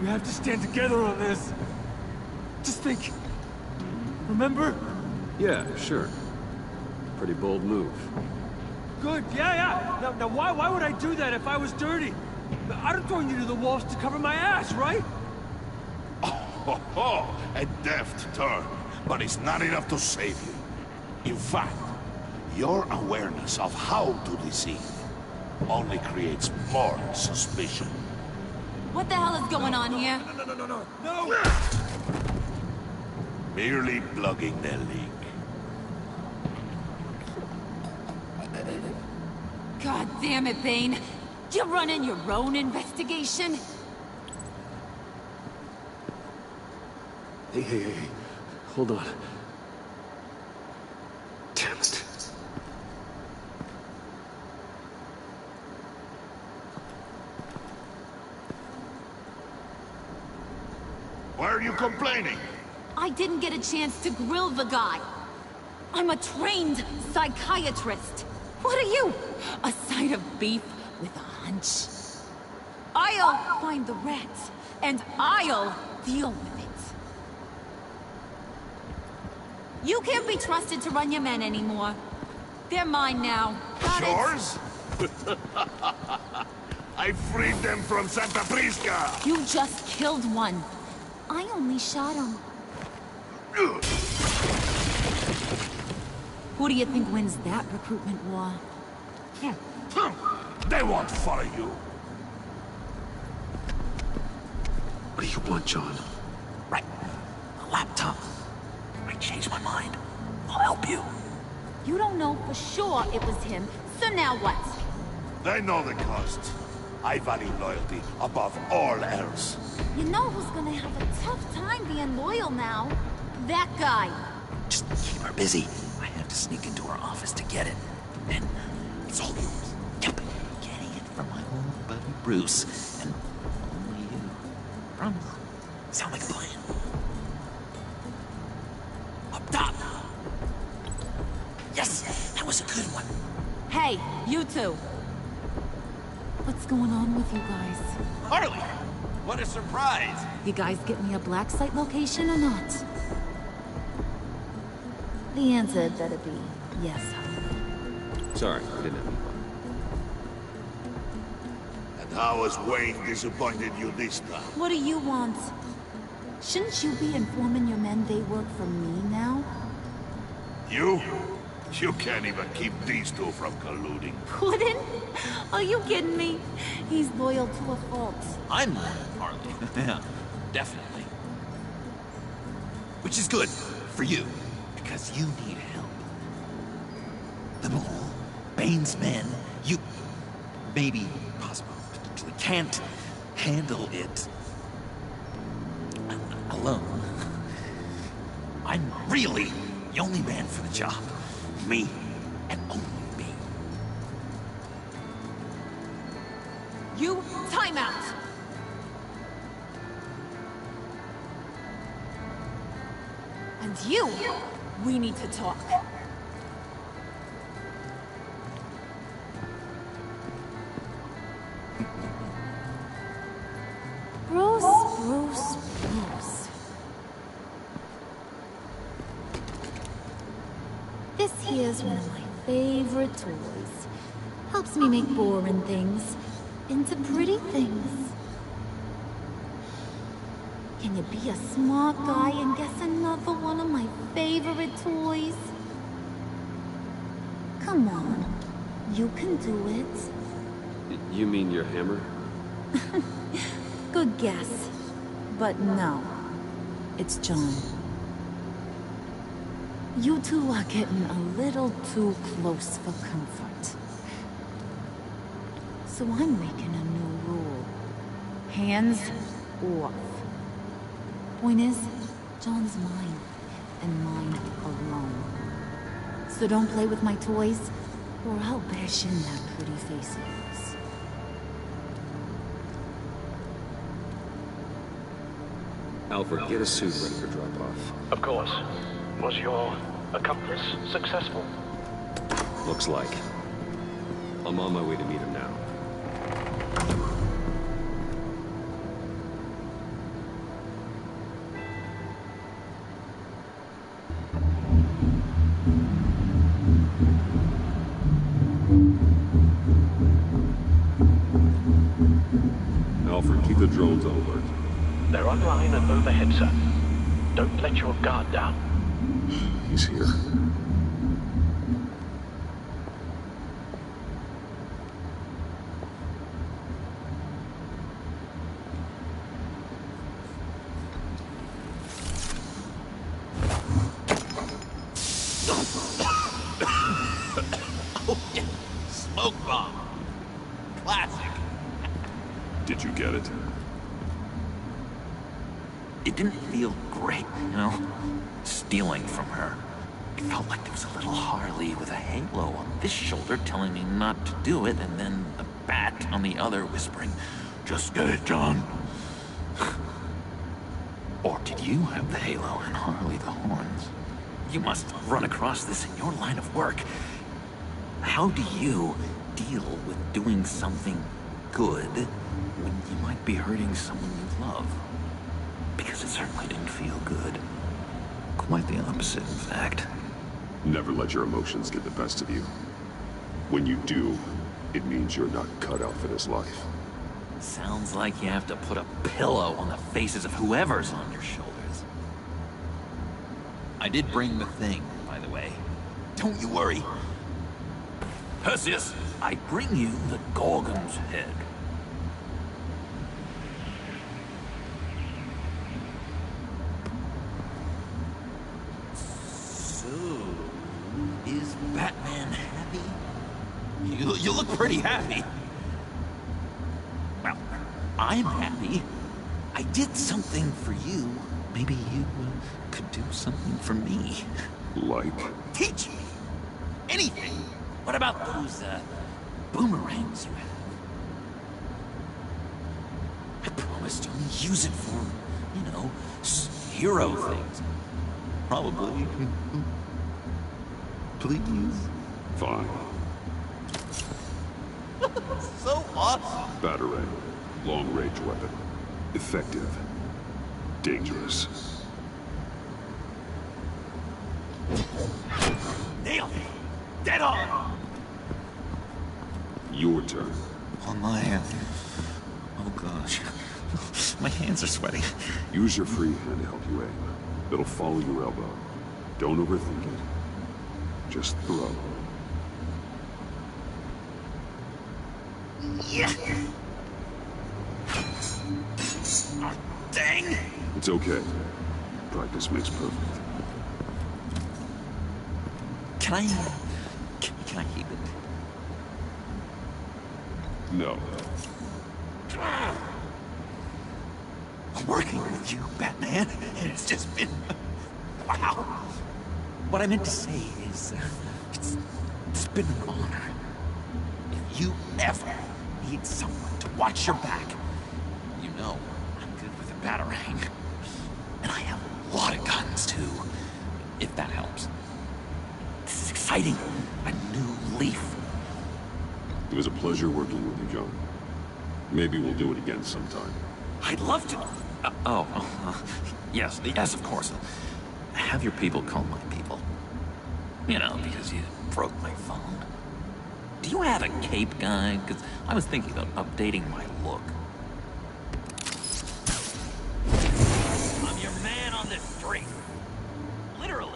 We have to stand together on this. Just think. Remember? Yeah, sure. Pretty bold move. Good, yeah. Now why would I do that if I was dirty? I'd have thrown you to the wolves to cover my ass, right? Oh, a deft turn. But it's not enough to save you. In fact, your awareness of how to deceive only creates more suspicion. What the hell is going on here? No! Merely plugging the leak. God damn it, Bane. You're running your own investigation? Hey. Hold on. Damn it. Why are you complaining? I didn't get a chance to grill the guy. I'm a trained psychiatrist. What are you? A side of beef with a hunch? I'll find the rats, and I'll deal with it. You can't be trusted to run your men anymore. They're mine now. Got it? Yours? I freed them from Santa Prisca! You just killed one. I only shot him. Who do you think wins that recruitment war? They won't follow you. What do you want, John? Right. A laptop. I changed my mind. I'll help you. You don't know for sure it was him, so now what? They know the cost. I value loyalty above all else. You know who's gonna have a tough time being loyal now? That guy. Just keep her busy. I have to sneak into her office to get it. Then it's all yours. Yep. Getting it from my old buddy Bruce. And only you. Promise. Sound like a plan. Up top. Yes! That was a good one. Hey, you two. What's going on with you guys? Harley! What a surprise! You guys get me a black site location or not? The answer had better be yes, Harley. Sorry, I didn't have any fun. And how has Wayne disappointed you this time? What do you want? Shouldn't you be informing your men they work for me now? You? You can't even keep these two from colluding. Couldn't? Are you kidding me? He's loyal to a fault. I'm loyal, Harley. Yeah, definitely. Which is good for you, because you need help. The Mole, Bane's men, you maybe, possibly, can't handle it alone. I'm really the only man for the job. Me, and only me. You, time out! And you, we need to talk. Bruce. This here's one of my favorite toys. Helps me make boring things into pretty things. Can you be a smart guy and guess another one of my favorite toys? Come on, you can do it. You mean your hammer? Good guess. But no, it's John. You two are getting a little too close for comfort. So I'm making a new rule. Hands off. Point is, John's mine, and mine alone. So don't play with my toys, or I'll bash in that pretty face of yours. Alfred, get a suit ready for drop-off. Of course. Was your accomplice successful? Looks like. I'm on my way to meet him now. Alfred, keep the drones on alert. They're online and overhead, sir. Don't let your guard down. He's here. Oh, yeah. Smoke bomb. Classic. Did you get it? It didn't feel great, you know? Stealing from her. It felt like there was a little Harley with a halo on this shoulder telling me not to do it, and then the bat on the other whispering, "Just get it, John." Or did you have the halo and Harley the horns? You must run across this in your line of work. How do you deal with doing something good when you might be hurting someone you love? Because it certainly didn't feel good. Quite the opposite, in fact. Never let your emotions get the best of you. When you do, it means you're not cut out for this life. Sounds like you have to put a pillow on the faces of whoever's on your shoulders. I did bring the thing, by the way. Don't you worry. Perseus, I bring you the Gorgon's head. Is Batman happy? You look pretty happy. Well, I'm happy. I did something for you. Maybe you could do something for me. Like? Teach me. Anything. What about those, boomerangs you have? I promised to only use it for, you know, hero things. Probably. Please? Fine. So awesome. Batarang. Long-range weapon. Effective. Dangerous. Nailed it. Dead on. Your turn. On my hand. Oh gosh. My hands are sweating. Use your free hand to help you aim. It'll follow your elbow. Don't overthink it. Just throw. Yeah. Oh, dang. It's okay. Practice makes perfect. Can I keep it? No. Working with you, Batman, and it's just been... wow. What I meant to say is, it's been an honor. If you ever need someone to watch your back, you know I'm good with a batarang. And I have a lot of guns, too, if that helps. This is exciting. A new leaf. It was a pleasure working with you, John. Maybe we'll do it again sometime. I'd love to. Yes, of course. Have your people call my people. You know, because you broke my phone. Do you have a cape, guy? Because I was thinking about updating my look. factory. Literally.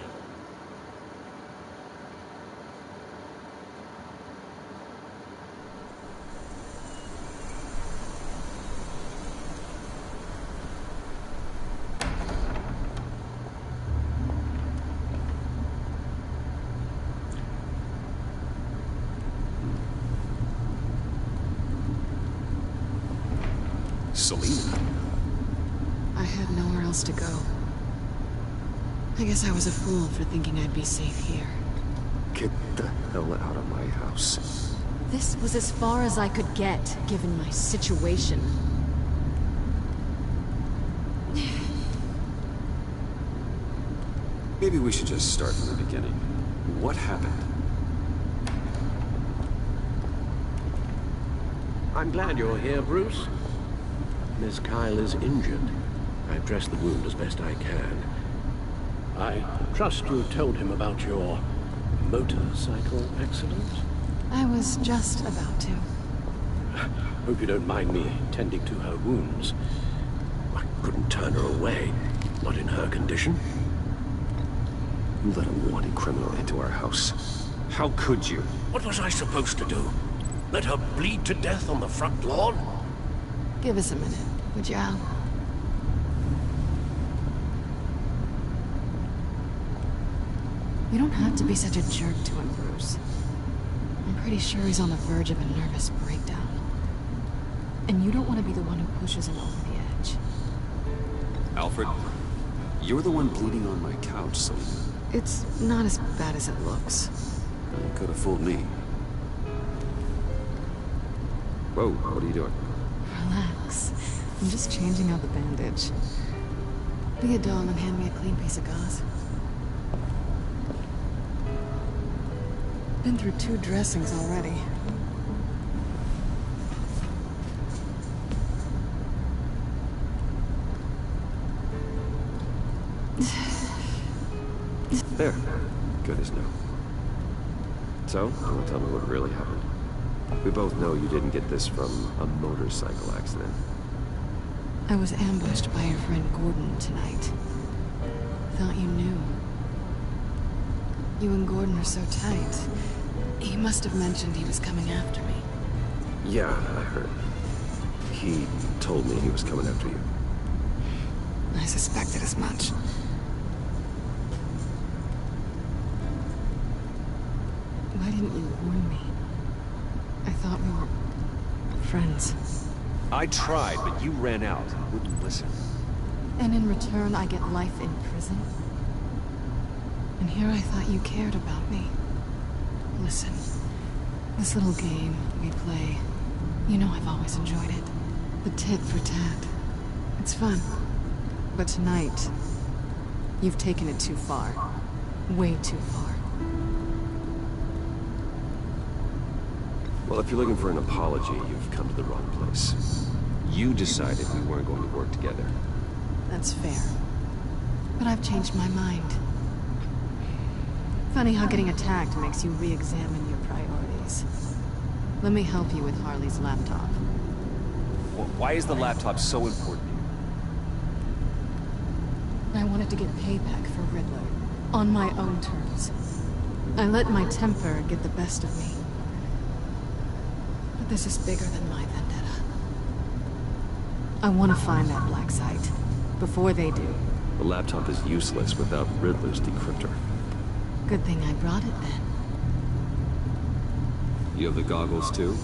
Selina. I had nowhere else to go. I guess I was a fool for thinking I'd be safe here. Get the hell out of my house. This was as far as I could get, given my situation. Maybe we should just start from the beginning. What happened? I'm glad you're here, Bruce. Miss Kyle is injured. I've dressed the wound as best I can. I trust you told him about your motorcycle accident? I was just about to. Hope you don't mind me tending to her wounds. I couldn't turn her away, not in her condition. You let a wanted criminal into our house. How could you? What was I supposed to do? Let her bleed to death on the front lawn? Give us a minute, would you, Al? You don't have to be such a jerk to him, Bruce. I'm pretty sure he's on the verge of a nervous breakdown. And you don't want to be the one who pushes him over the edge. Alfred, you're the one bleeding on my couch, Selina. It's not as bad as it looks. You could have fooled me. Whoa, what are you doing? Relax. I'm just changing out the bandage. Be a doll and hand me a clean piece of gauze. Been through 2 dressings already. There. Good as new. So, you want to tell me what really happened? We both know you didn't get this from a motorcycle accident. I was ambushed by your friend Gordon tonight. Thought you knew. You and Gordon are so tight. He must have mentioned he was coming after me. Yeah, I heard. He told me he was coming after you. I suspected as much. Why didn't you warn me? I thought we were friends. I tried, but you ran out and wouldn't listen. And in return, I get life in prison? And here I thought you cared about me. Listen, this little game we play, you know I've always enjoyed it. The tit for tat. It's fun. But tonight, you've taken it too far. Way too far. Well, if you're looking for an apology, you've come to the wrong place. You decided we weren't going to work together. That's fair. But I've changed my mind. Funny how getting attacked makes you re-examine your priorities. Let me help you with Harley's laptop. Why is the laptop so important to you? I wanted to get payback for Riddler. On my own terms. I let my temper get the best of me. But this is bigger than my vendetta. I want to find that black site. Before they do. The laptop is useless without Riddler's decryptor. Good thing I brought it then. You have the goggles too?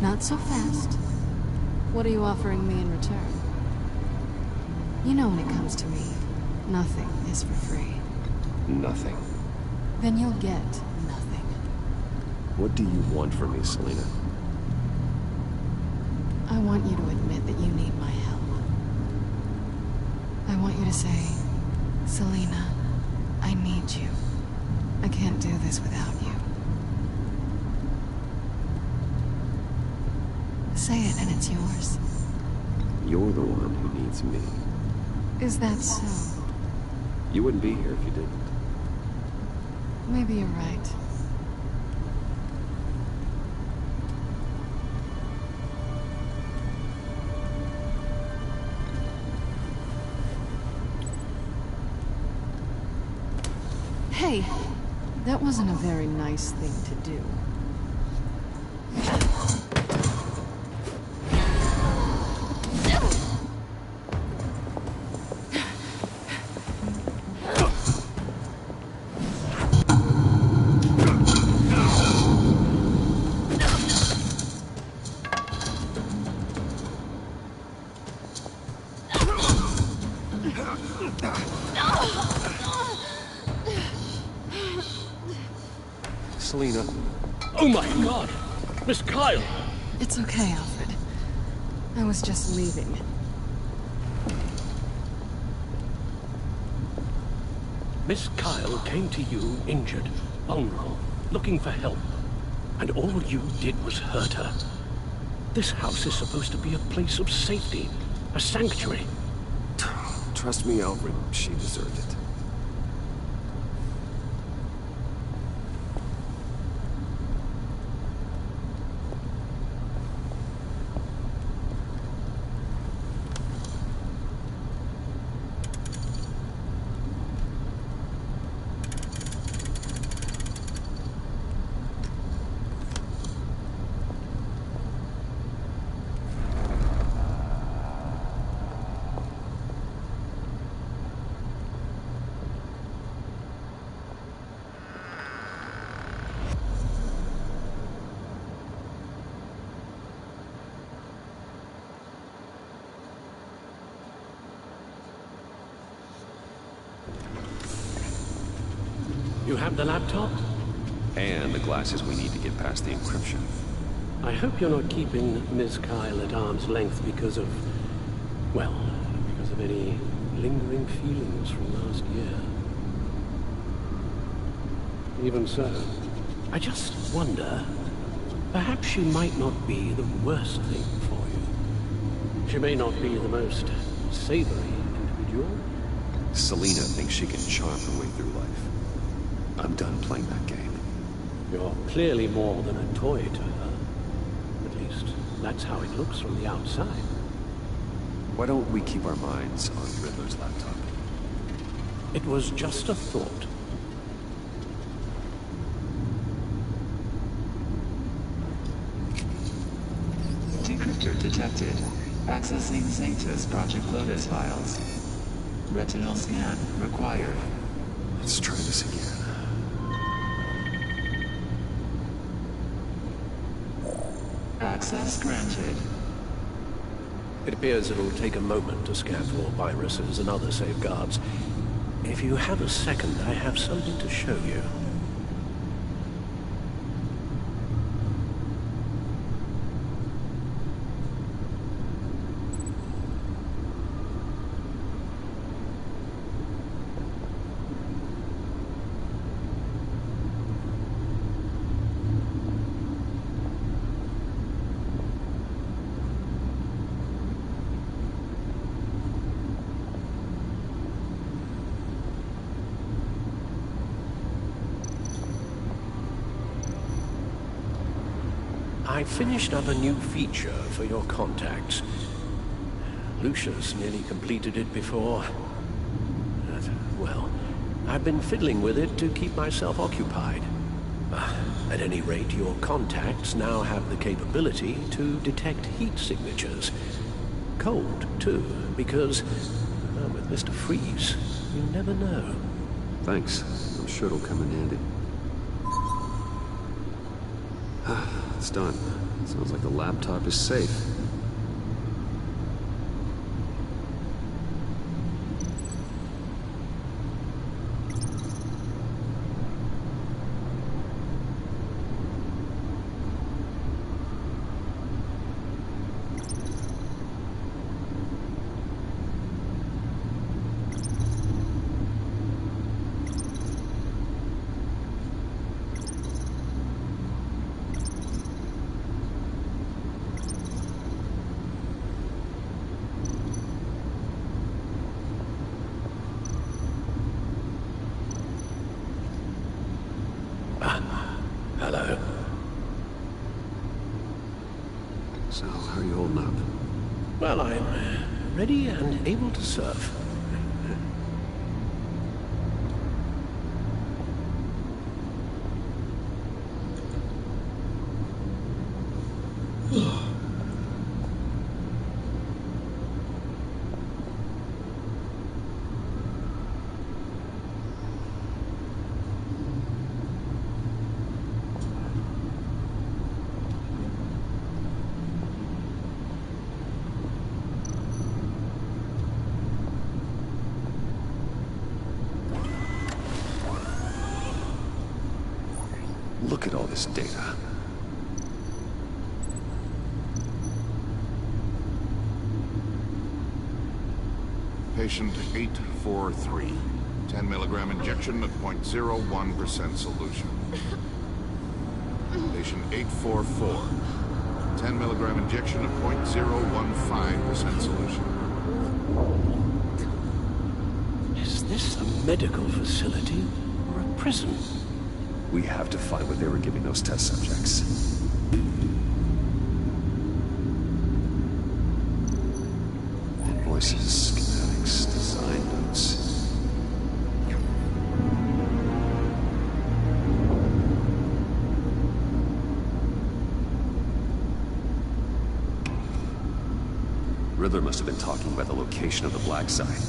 Not so fast. What are you offering me in return? You know when it comes to me, nothing is for free. Nothing. Then you'll get nothing. What do you want from me, Selina? I want you to admit that you need my help. I want you to say, Selina, I need you. I can't do this without you. Say it and it's yours. You're the one who needs me. Is that so? You wouldn't be here if you didn't. Maybe you're right. Hey, that wasn't a very nice thing to do. Selina. Oh my God! Miss Kyle! It's okay, Alfred. I was just leaving. Miss Kyle came to you injured, vulnerable, looking for help. And all you did was hurt her. This house is supposed to be a place of safety, a sanctuary. Trust me, Alfred, she deserved it. You have the laptop? And the glasses we need to get past the encryption. I hope you're not keeping Ms. Kyle at arm's length because of... well, because of any lingering feelings from last year. Even so, I just wonder, perhaps she might not be the worst thing for you. She may not be the most savory individual. Selina thinks she can charm her way through life. I'm done playing that game. You're clearly more than a toy to her. At least, that's how it looks from the outside. Why don't we keep our minds on Riddler's laptop? It was just a thought. Decryptor detected. Accessing Sanctus Project Lotus files. Retinal scan required. Let's try this again. Access granted. It appears it'll take a moment to scan for viruses and other safeguards. If you have a second, I have something to show you. I finished up a new feature for your contacts. Lucius nearly completed it before. But, well, I've been fiddling with it to keep myself occupied. At any rate, your contacts now have the capability to detect heat signatures. Cold, too, because, well, with Mr. Freeze, you never know. Thanks. I'm sure it'll come in handy. It's done. Sounds like the laptop is safe. Hello. So, how are you holding up? Well, I'm ready and able to serve. Look at all this data. Patient 843. 10 milligram injection at 0.01% solution. Patient 844. 10 milligram injection at 0.015% solution. Is this a medical facility or a prison? We have to find what they were giving those test subjects. Invoices, schematics, design notes. Riddler must have been talking about the location of the black site.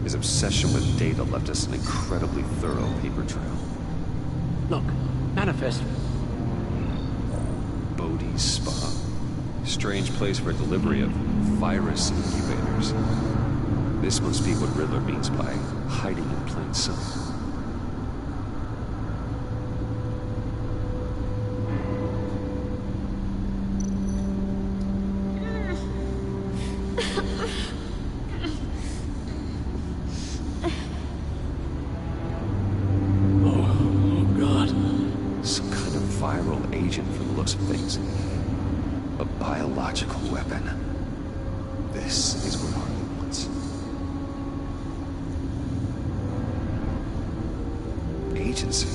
His obsession with data left us an incredibly thorough paper trail. Look, manifest. Bodhi's Spa. Strange place for delivery of virus incubators. This must be what Riddler means by hiding in plain sight. From the looks of things. A biological weapon. This is what Harley wants. Agency.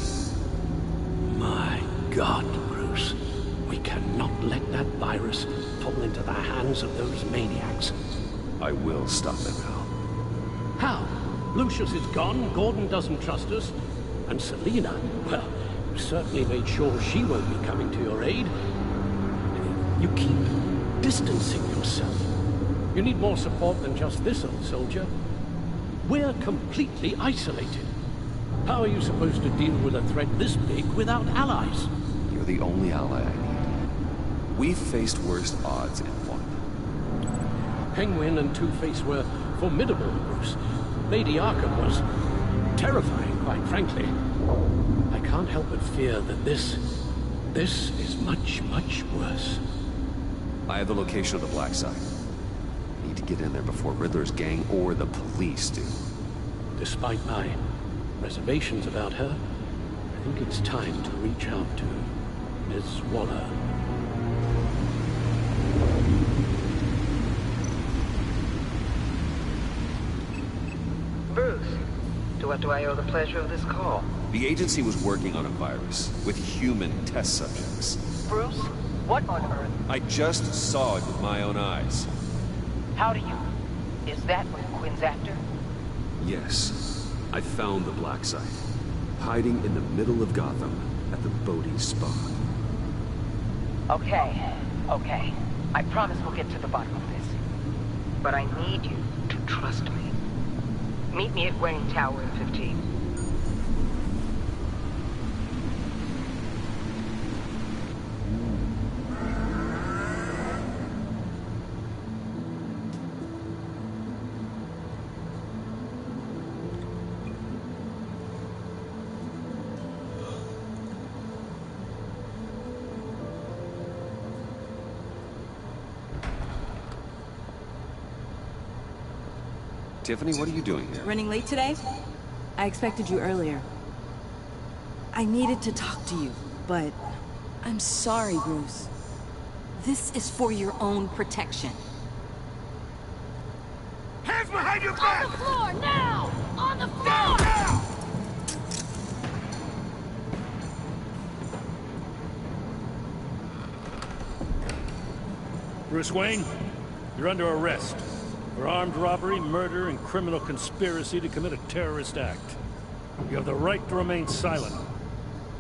My God, Bruce. We cannot let that virus fall into the hands of those maniacs. I will stop them, Al. How? Lucius is gone, Gordon doesn't trust us, and Selina, well, certainly made sure she won't be coming to your aid. You keep distancing yourself. You need more support than just this old soldier. We're completely isolated. How are you supposed to deal with a threat this big without allies? You're the only ally I need. We've faced worse odds and won. Penguin and Two-Face were formidable, Bruce. Lady Arkham was terrifying, quite frankly. I can't help but fear that this is much, much worse. I have the location of the black site. I need to get in there before Riddler's gang or the police do. Despite my reservations about her, I think it's time to reach out to Ms. Waller. Bruce, to what do I owe the pleasure of this call? The agency was working on a virus with human test subjects. Bruce, what on earth? I just saw it with my own eyes. How do you... Is that what Quinn's after? Yes. I found the black site. Hiding in the middle of Gotham at the Bodhi Spa. Okay. I promise we'll get to the bottom of this. But I need you to trust me. Meet me at Wayne Tower in 15. Tiffany, what are you doing here? Running late today? I expected you earlier. I needed to talk to you, but I'm sorry, Bruce. This is for your own protection. Hands behind your back! On the floor, now! On the floor! Now! Bruce Wayne, you're under arrest for armed robbery, murder, and criminal conspiracy to commit a terrorist act. You have the right to remain silent.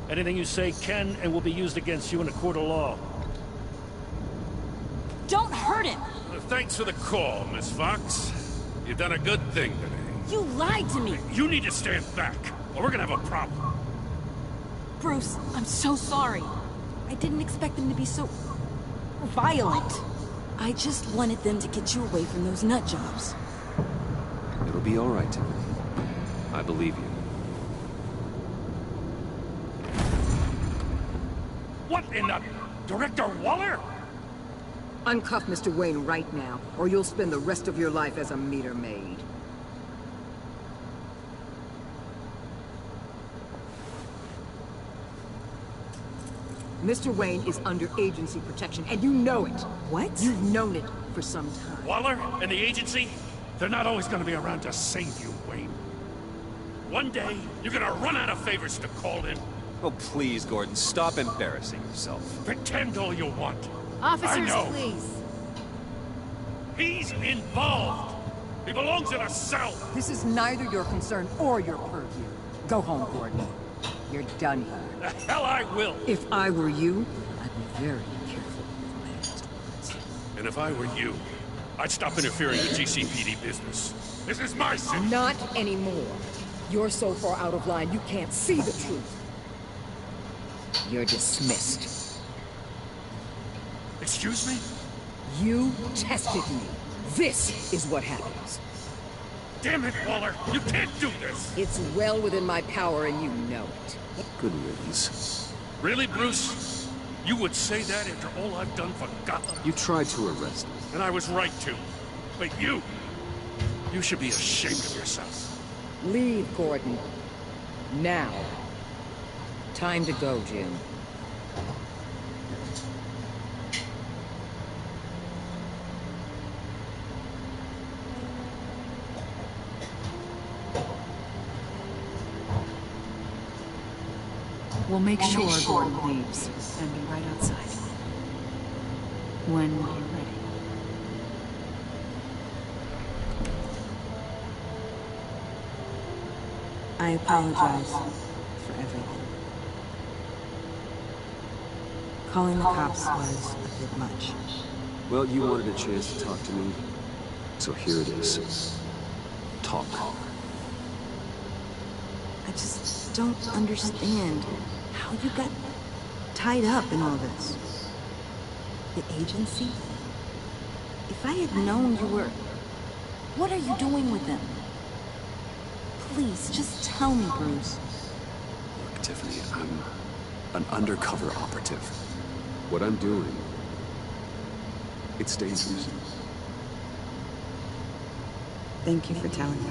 Anything you say can and will be used against you in a court of law. Don't hurt him! Thanks for the call, Miss Fox. You've done a good thing today. You lied to me! You need to stand back, or we're gonna have a problem. Bruce, I'm so sorry. I didn't expect them to be so... violent. I just wanted them to get you away from those nut jobs. It'll be all right, Tiffany. I believe you. What in the... Director Waller? Uncuff Mr. Wayne right now, or you'll spend the rest of your life as a meter maid. Mr. Wayne is under agency protection, and you know it. What? You've known it for some time. Waller and the agency? They're not always gonna be around to save you, Wayne. One day, you're gonna run out of favors to call in. Oh, please, Gordon, stop embarrassing yourself. Pretend all you want. Officers, I know. please. He's involved. He belongs in a cell. This is neither your concern or your purview. Go home, Gordon. You're done here. The hell I will. If I were you, I'd be very careful with my last words. And if I were you, I'd stop interfering in GCPD business. This is my city. Not anymore. You're so far out of line, you can't see the truth. You're dismissed. Excuse me? You tested me. This is what happens. Damn it, Waller! You can't do this! It's well within my power and you know it. Good riddance. Really, Bruce? You would say that after all I've done for Gotham? You tried to arrest me. And I was right to. But you should be ashamed of yourself. Leave, Gordon. Now. Time to go, Jim. We'll make sure Gordon leaves and be right outside. When you're ready. I apologize for everything. Calling the cops was a bit much. Well, you wanted a chance to talk to me, so here it is. Talk. I just don't understand how you got tied up in all this. The agency? If I had known you were... What are you doing with them? Please, just tell me, Bruce. Look, Tiffany, I'm an undercover operative. What I'm doing, it's dangerous. Thank you for telling me.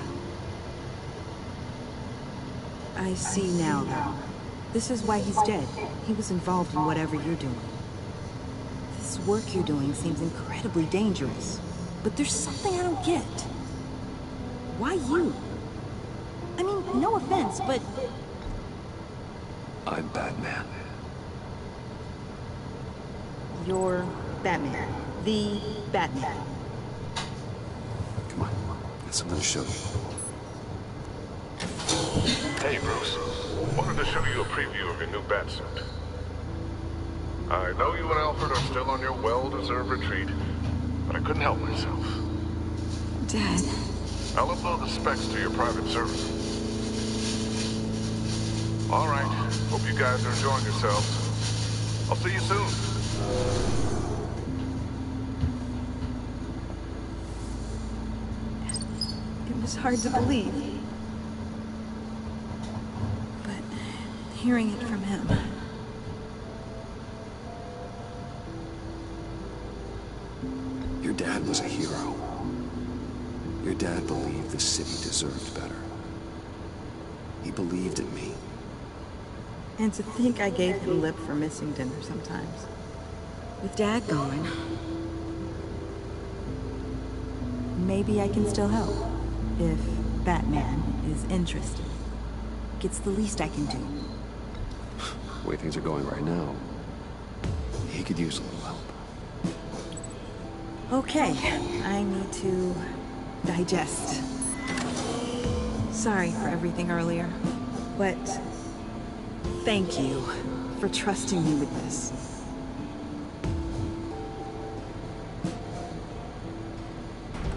I see now, though. This is why he's dead. He was involved in whatever you're doing. This work you're doing seems incredibly dangerous. But there's something I don't get. Why you? I mean, no offense, but... I'm Batman. You're Batman. The Batman. Come on, I got something to show you. Hey, Bruce. Wanted to show you a preview of your new Batsuit. I know you and Alfred are still on your well-deserved retreat, but I couldn't help myself. Dad. I'll upload the specs to your private server. All right. Hope you guys are enjoying yourselves. I'll see you soon. It was hard to believe. But hearing it from him... Your dad was a hero. Your dad believed the city deserved better. He believed in me. And to think I gave him lip for missing dinner sometimes. With Dad gone, maybe I can still help. If Batman is interested. It's the least I can do. The way things are going right now, he could use a little help. Okay, I need to digest. Sorry for everything earlier, but thank you for trusting me with this.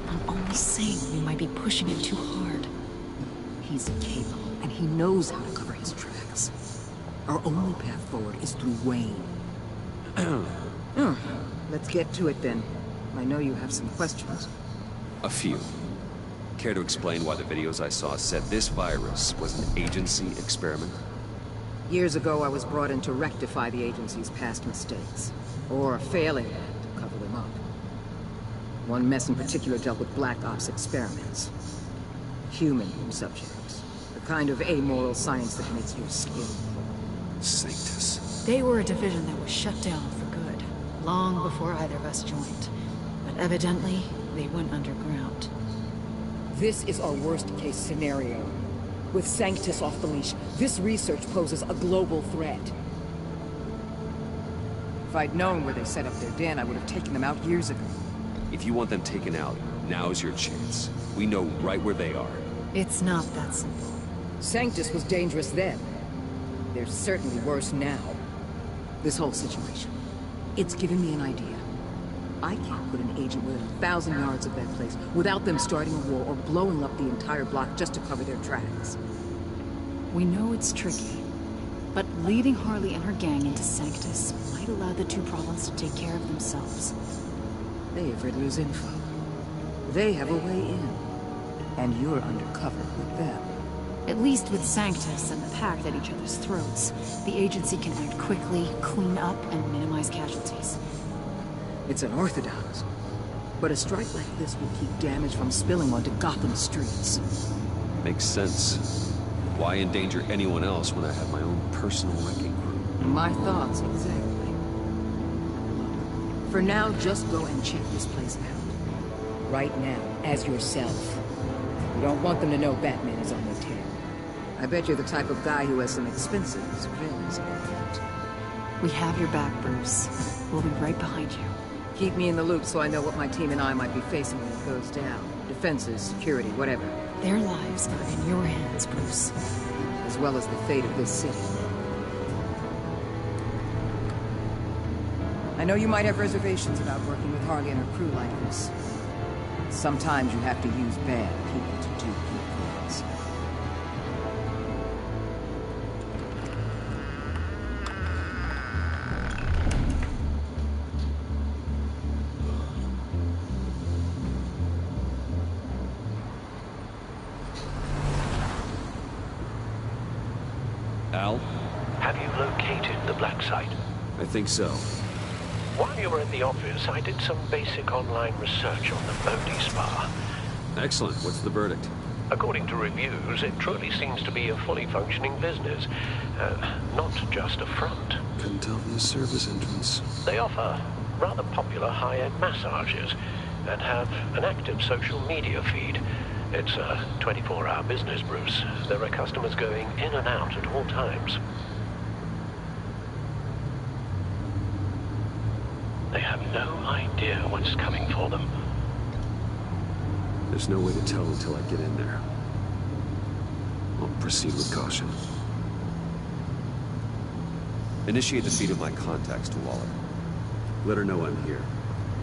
I'm only saying we might be pushing it too hard. He's capable, and he knows how to cover his tracks. Our only path forward is through Wayne. Let's get to it then. I know you have some questions. A few. Care to explain why the videos I saw said this virus was an agency experiment? Years ago, I was brought in to rectify the agency's past mistakes. Or failing to cover them up. One mess in particular dealt with Black Ops experiments. Human subjects. The kind of amoral science that makes your skin crawl. Sanctus. They were a division that was shut down for good, long before either of us joined. But evidently, they went underground. This is our worst-case scenario. With Sanctus off the leash, this research poses a global threat. If I'd known where they set up their den, I would have taken them out years ago. If you want them taken out, now's your chance. We know right where they are. It's not that simple. Sanctus was dangerous then. They're certainly worse now. This whole situation, it's given me an idea. I can't put an agent within 1,000 yards of that place without them starting a war or blowing up the entire block just to cover their tracks. We know it's tricky, but leading Harley and her gang into Sanctus might allow the two problems to take care of themselves. They have Riddler's info. They have a way in. And you're undercover with them. At least with Sanctus and the Pact at each other's throats, the agency can act quickly, clean up, and minimize casualties. It's unorthodox. But a strike like this will keep damage from spilling onto Gotham streets. Makes sense. Why endanger anyone else when I have my own personal wrecking crew? My thoughts, exactly. For now, just go and check this place out. Right now, as yourself. You don't want them to know Batman is on their tail. I bet you're the type of guy who has some expensive villains on foot. We have your back, Bruce. We'll be right behind you. Keep me in the loop so I know what my team and I might be facing when it goes down. Defenses, security, whatever. Their lives are in your hands, Bruce. As well as the fate of this city. I know you might have reservations about working with Harley and her crew like this. Sometimes you have to use bad people to do good things. Al? Have you located the black site? I think so. While you were in the office, I did some basic online research on the Bodhi Spa. Excellent. What's the verdict? According to reviews, it truly seems to be a fully functioning business. Not just a front. Couldn't tell from the service entrance. They offer rather popular high-end massages and have an active social media feed. It's a 24-hour business, Bruce. There are customers going in and out at all times. They have no idea what's coming for them. There's no way to tell until I get in there. I'll proceed with caution. Initiate the feed of my contacts to Waller. Let her know I'm here.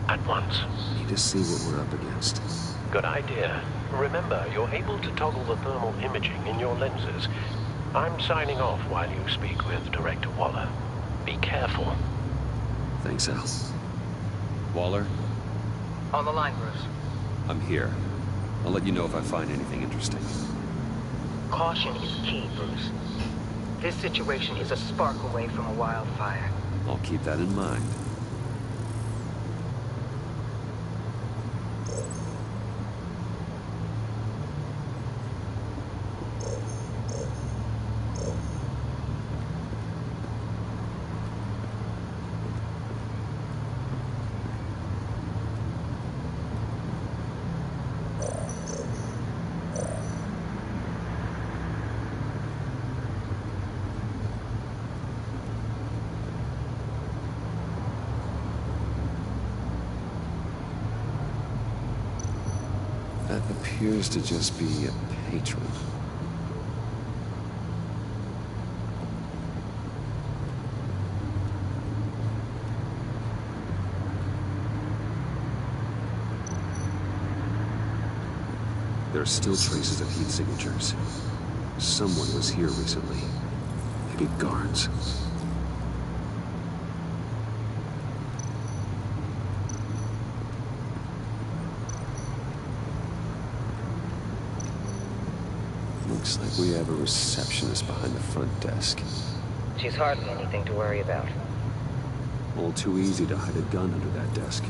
At once. Need to see what we're up against. Good idea. Remember, you're able to toggle the thermal imaging in your lenses. I'm signing off while you speak with Director Waller. Be careful. Thanks, Al. Waller? On the line, Bruce. I'm here. I'll let you know if I find anything interesting. Caution is key, Bruce. This situation is a spark away from a wildfire. I'll keep that in mind. That appears to just be a patron. There are still traces of heat signatures. Someone was here recently. Maybe guards. Looks like we have a receptionist behind the front desk. She's hardly anything to worry about. All too easy to hide a gun under that desk.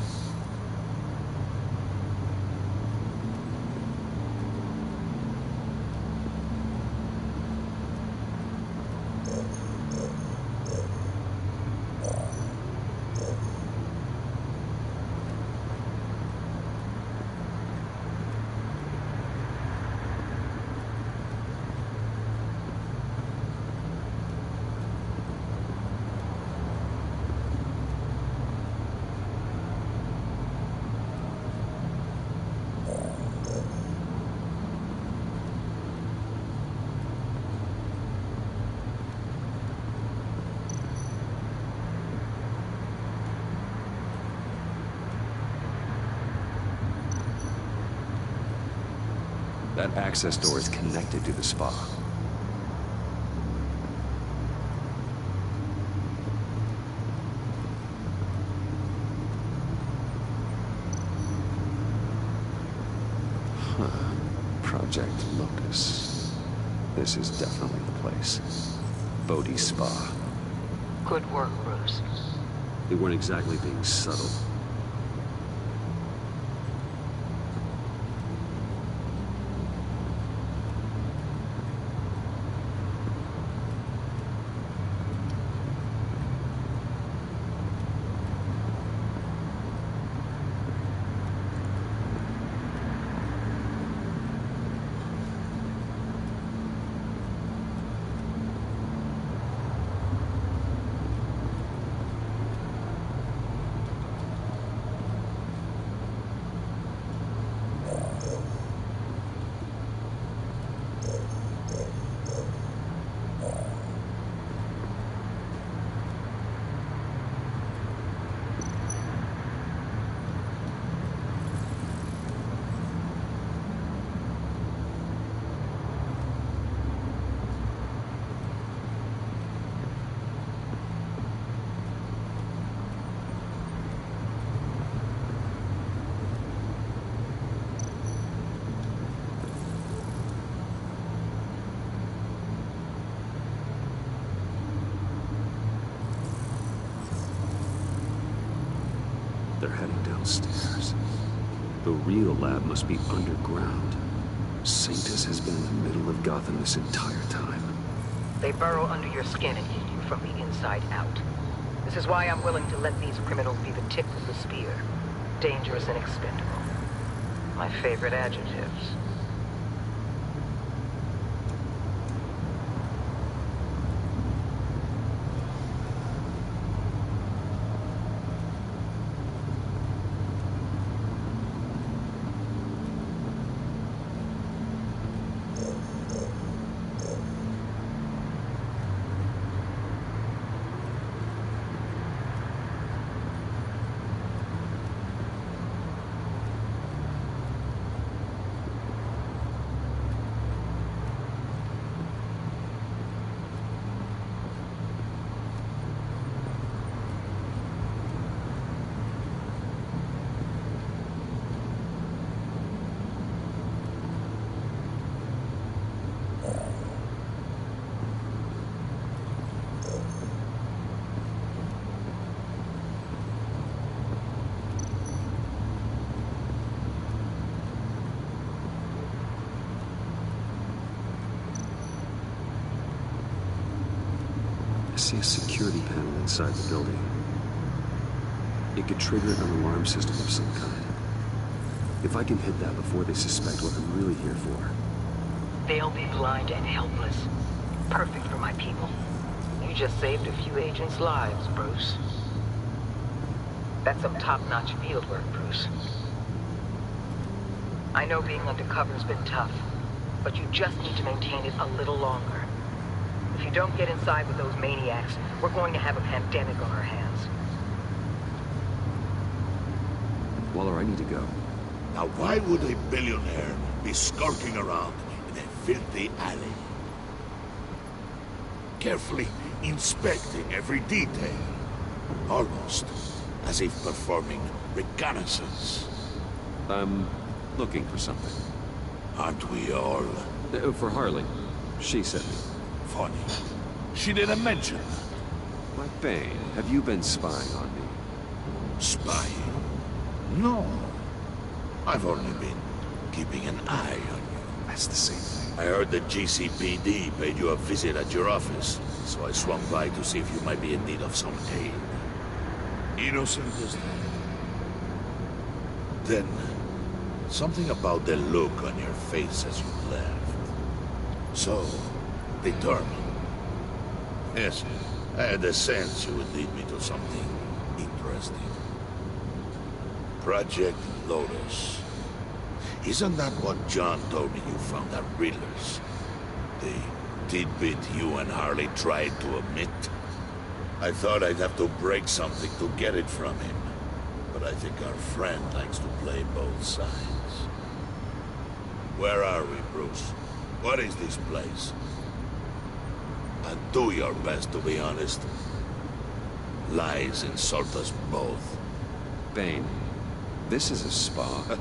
That access door is connected to the spa. Huh. Project Locus. This is definitely the place. Bodhi's spa. Good work, Bruce. They weren't exactly being subtle. They're heading downstairs. The real lab must be underground. Sanctus has been in the middle of Gotham this entire time. They burrow under your skin and eat you from the inside out. This is why I'm willing to let these criminals be the tip of the spear. Dangerous and expendable. My favorite adjectives. I see a security panel inside the building. It could trigger an alarm system of some kind. If I can hit that before they suspect what I'm really here for. They'll be blind and helpless. Perfect for my people. You just saved a few agents' lives, Bruce. That's some top-notch field work, Bruce. I know being undercover's been tough, but you just need to maintain it a little longer. If you don't get inside with those maniacs, we're going to have a pandemic on our hands. Waller, I need to go. Now why would a billionaire be skulking around in a filthy alley? Carefully inspecting every detail. Almost as if performing reconnaissance. I'm looking for something. Aren't we all? For Harley. She sent me. Funny. She didn't mention that. My Bane, have you been spying on me? Spying? No. I've only been keeping an eye on you. That's the same thing. I heard the GCPD paid you a visit at your office, so I swung by to see if you might be in need of some aid. Innocent as that. Then, something about the look on your face as you left. So, determined. Yes, I had a sense you would lead me to something interesting. Project Lotus. Isn't that what John told me you found at Riddler's? The tidbit you and Harley tried to omit? I thought I'd have to break something to get it from him. But I think our friend likes to play both sides. Where are we, Bruce? What is this place? And do your best to be honest. Lies insult us both. Bane, this is a spa.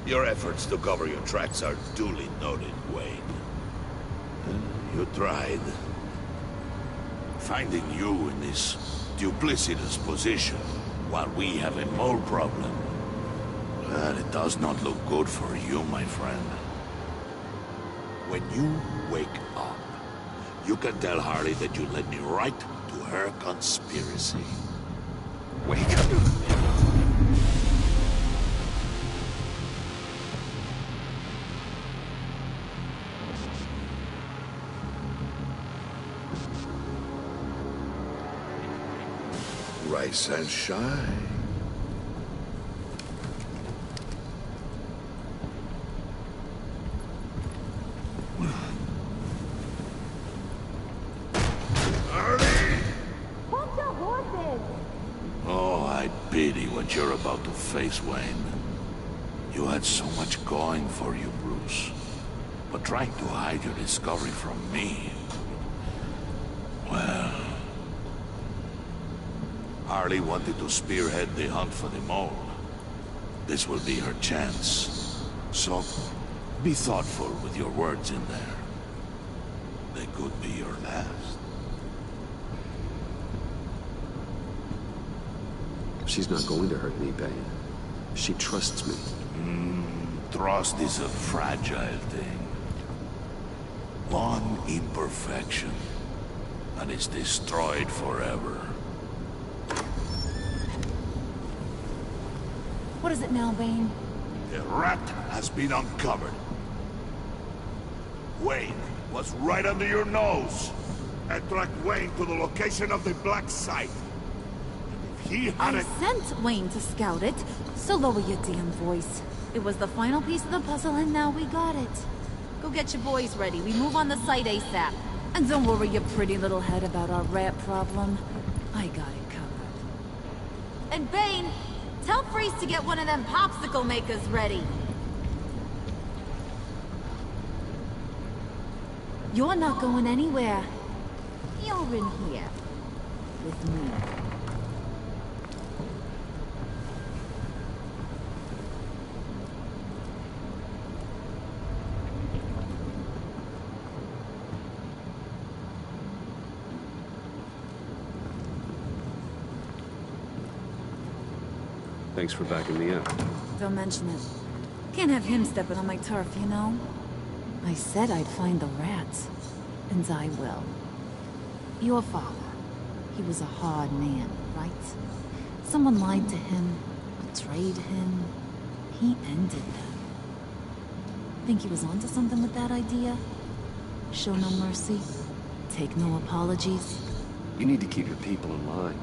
Your efforts to cover your tracks are duly noted, Wayne. You tried. Finding you in this duplicitous position while we have a mole problem. Well, it does not look good for you, my friend. When you wake up, you can tell Harley that you led me right to her conspiracy. Wake up. Rise and shine. Oh, I pity what you're about to face, Wayne. You had so much going for you, Bruce. But trying to hide your discovery from me... well... Harley wanted to spearhead the hunt for the mole. This will be her chance. So, be thoughtful with your words in there. They could be your last. She's not going to hurt me, Bane. She trusts me. Trust is a fragile thing. One imperfection, and it's destroyed forever. What is it now, Bane? The rat has been uncovered. Wayne was right under your nose. I tracked Wayne to the location of the black site. And if he had I sent Wayne to scout it, so lower your damn voice. It was the final piece of the puzzle, and now we got it. Go get your boys ready. We move on the site ASAP. And don't worry your pretty little head about our rat problem. I got it covered. And Bane, tell Freeze to get one of them popsicle makers ready. You're not going anywhere. You're in here. With me. Thanks for backing me up. Don't mention it. Can't have him stepping on my turf, you know? I said I'd find the rats. And I will. Your father. He was a hard man, right? Someone lied to him, betrayed him. He ended them. Think he was onto something with that idea? Show no mercy? Take no apologies? You need to keep your people in line.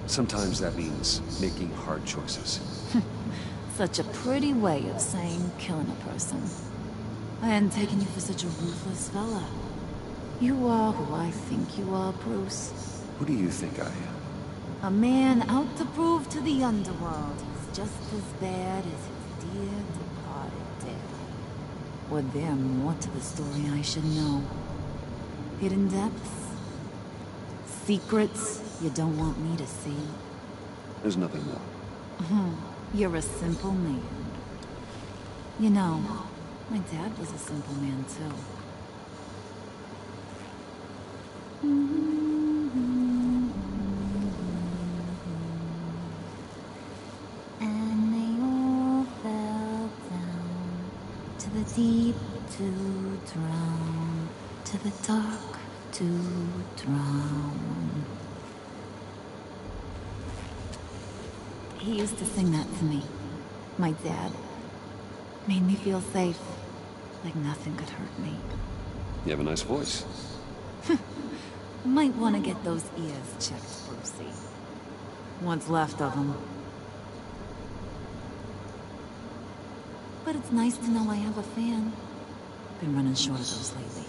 Sometimes that means making hard choices. Such a pretty way of saying killing a person. I hadn't taken you for such a ruthless fella. You are who I think you are, Bruce. Who do you think I am? A man out to prove to the underworld he's just as bad as his dear departed daddy. Or there more to the story I should know. Hidden depths? Secrets you don't want me to see? There's nothing more. You're a simple man. You know, my dad was a simple man too. And they all fell down to the deep to drown, to the dark to drown. He used to sing that to me. My dad. Made me feel safe. Like nothing could hurt me. You have a nice voice. Might want to get those ears checked, Brucey. What's left of them. But it's nice to know I have a fan. Been running short of those lately.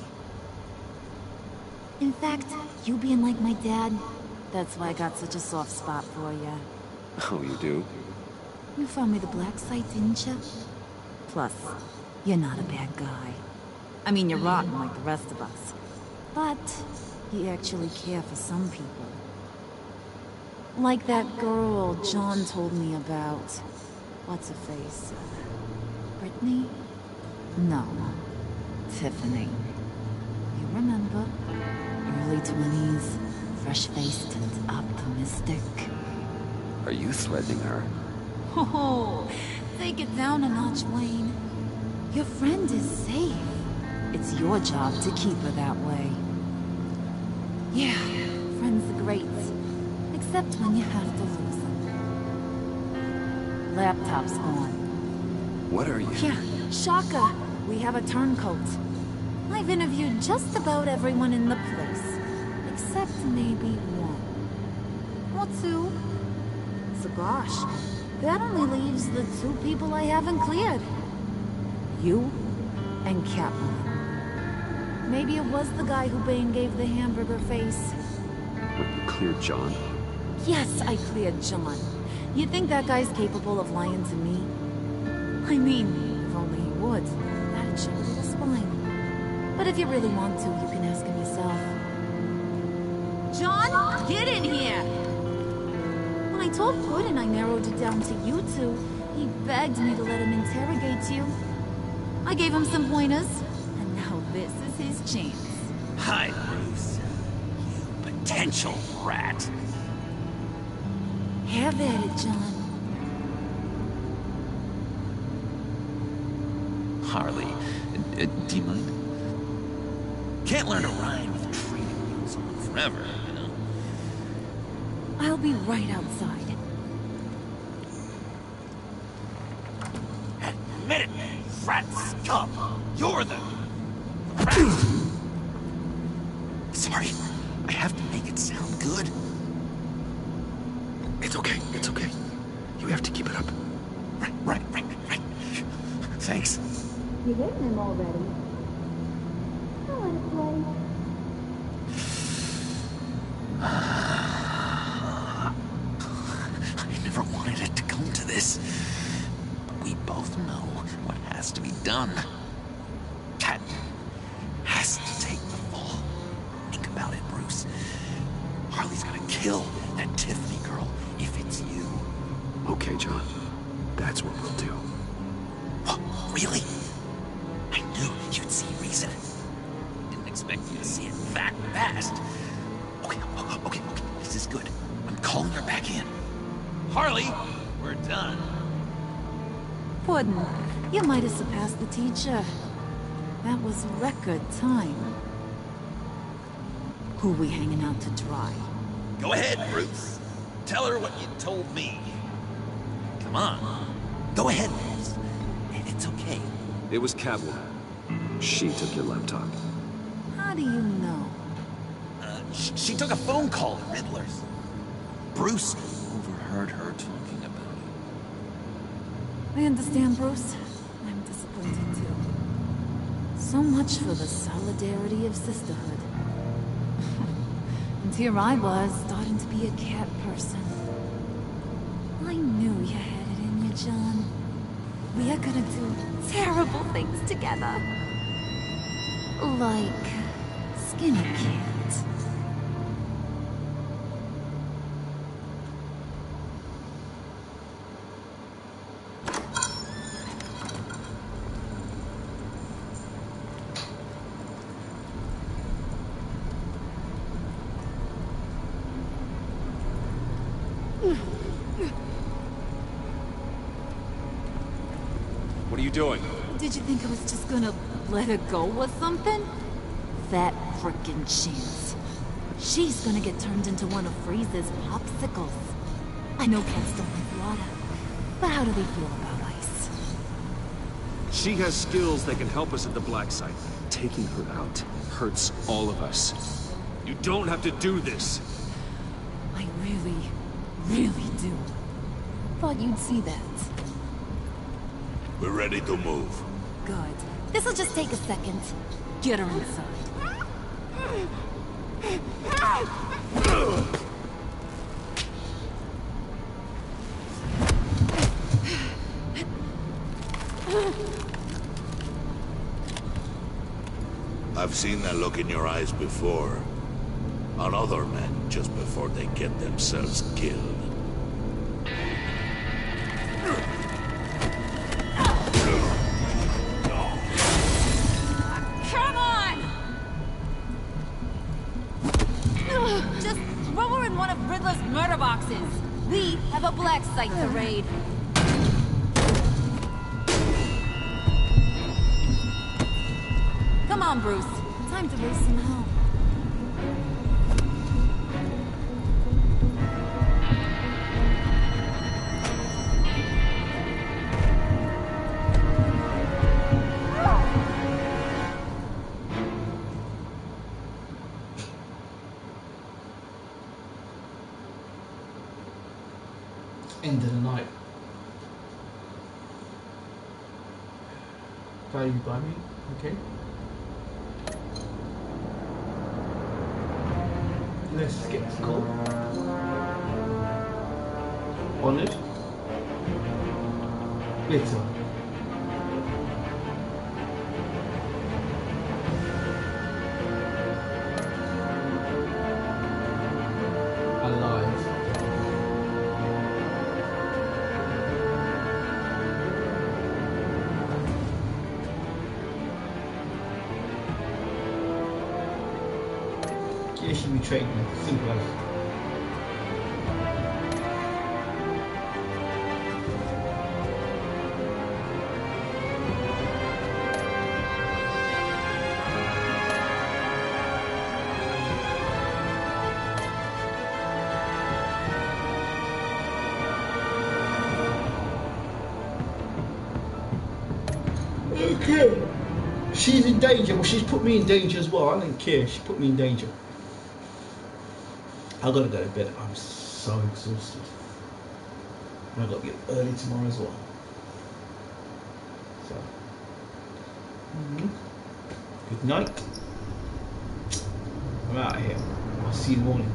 In fact, you being like my dad, that's why I got such a soft spot for you. Oh, you do? You found me the black site, didn't you? Plus, you're not a bad guy. I mean, you're rotten like the rest of us. But you actually care for some people. Like that girl John told me about. What's her face? Brittany? No. Tiffany. You remember? Early 20s, fresh-faced and optimistic. Are you threatening her? Oh, take it down a notch, Wayne. Your friend is safe. It's your job to keep her that way. Yeah, friends are great. Except when you have to lose them. Laptop's gone. What are you? Yeah, shocker. We have a turncoat. I've interviewed just about everyone in the place. Except maybe one. Or two. So gosh, that only leaves the two people I haven't cleared. You and CATWOMAN. Maybe it was the guy who Bane gave the hamburger face. What, you cleared John? Yes, I cleared John. You think that guy's capable of lying to me? I mean, if only he would. That'd show a little spine. But if you really want to, you can ask him yourself. John, get in here! When I told Gordon I narrowed it down to you two, he begged me to let him interrogate you. I gave him some pointers, and now this is his chance. Hi, Bruce. You potential rat. Have at it, John. Harley, do you mind? Can't learn to ride with training wheels on forever, you know? I'll be right outside. Admit it, rat scum! You're the... Sorry, I have to make it sound good. It's okay, it's okay. You have to keep it up. Right. Thanks. You hitting him already? I'll let it play. I never wanted it to come to this. But we both know what has to be done. Cat has to take the fall. Think about it, Bruce. Harley's gonna kill that Tiffany girl if it's you. Okay, John. That's what we'll do. What? Really? I knew you'd see reason. Didn't expect you to see it that fast. Okay. This is good. I'm calling her back in. Harley, we're done. Puddin', you might have surpassed the teacher. That was record time. Who we hanging out to dry? Go ahead, Bruce. Tell her what you told me. Come on. Go ahead, Bruce. It's okay. It was CATWOMAN. She took your laptop. How do you know? She took a phone call at Riddler's. Bruce overheard her talking about it. I understand, Bruce. I'm disappointed too. So much for the solidarity of sisterhood. And here I was, starting to be a cat person. I knew you had it in you, John. We are gonna do terrible things together. Like skin a cat. doing? Did you think I was just gonna let her go or something? That frickin' chance. She's gonna get turned into one of Freeze's popsicles. I know cats don't like water, but how do they feel about ice? She has skills that can help us at the black site. Taking her out hurts all of us. You don't have to do this. I really, really do. Thought you'd see that. We're ready to move. Good. This'll just take a second. Get her inside. I've seen that look in your eyes before. On other men, just before they get themselves killed. Come on! Just throw her in one of Riddler's murder boxes. We have a black site to raid. Come on, Bruce. Time to raise some hell. End of the night. Value by me, okay. Let's get this call. Honored. Bitter. Alive. You should be trading. Simple as. Okay. She's in danger. Well, she's put me in danger as well. I didn't care. She put me in danger. I gotta go to bed. I'm so exhausted. And I gotta get early tomorrow as well. So, good night. I'm out of here. I'll see you in the morning.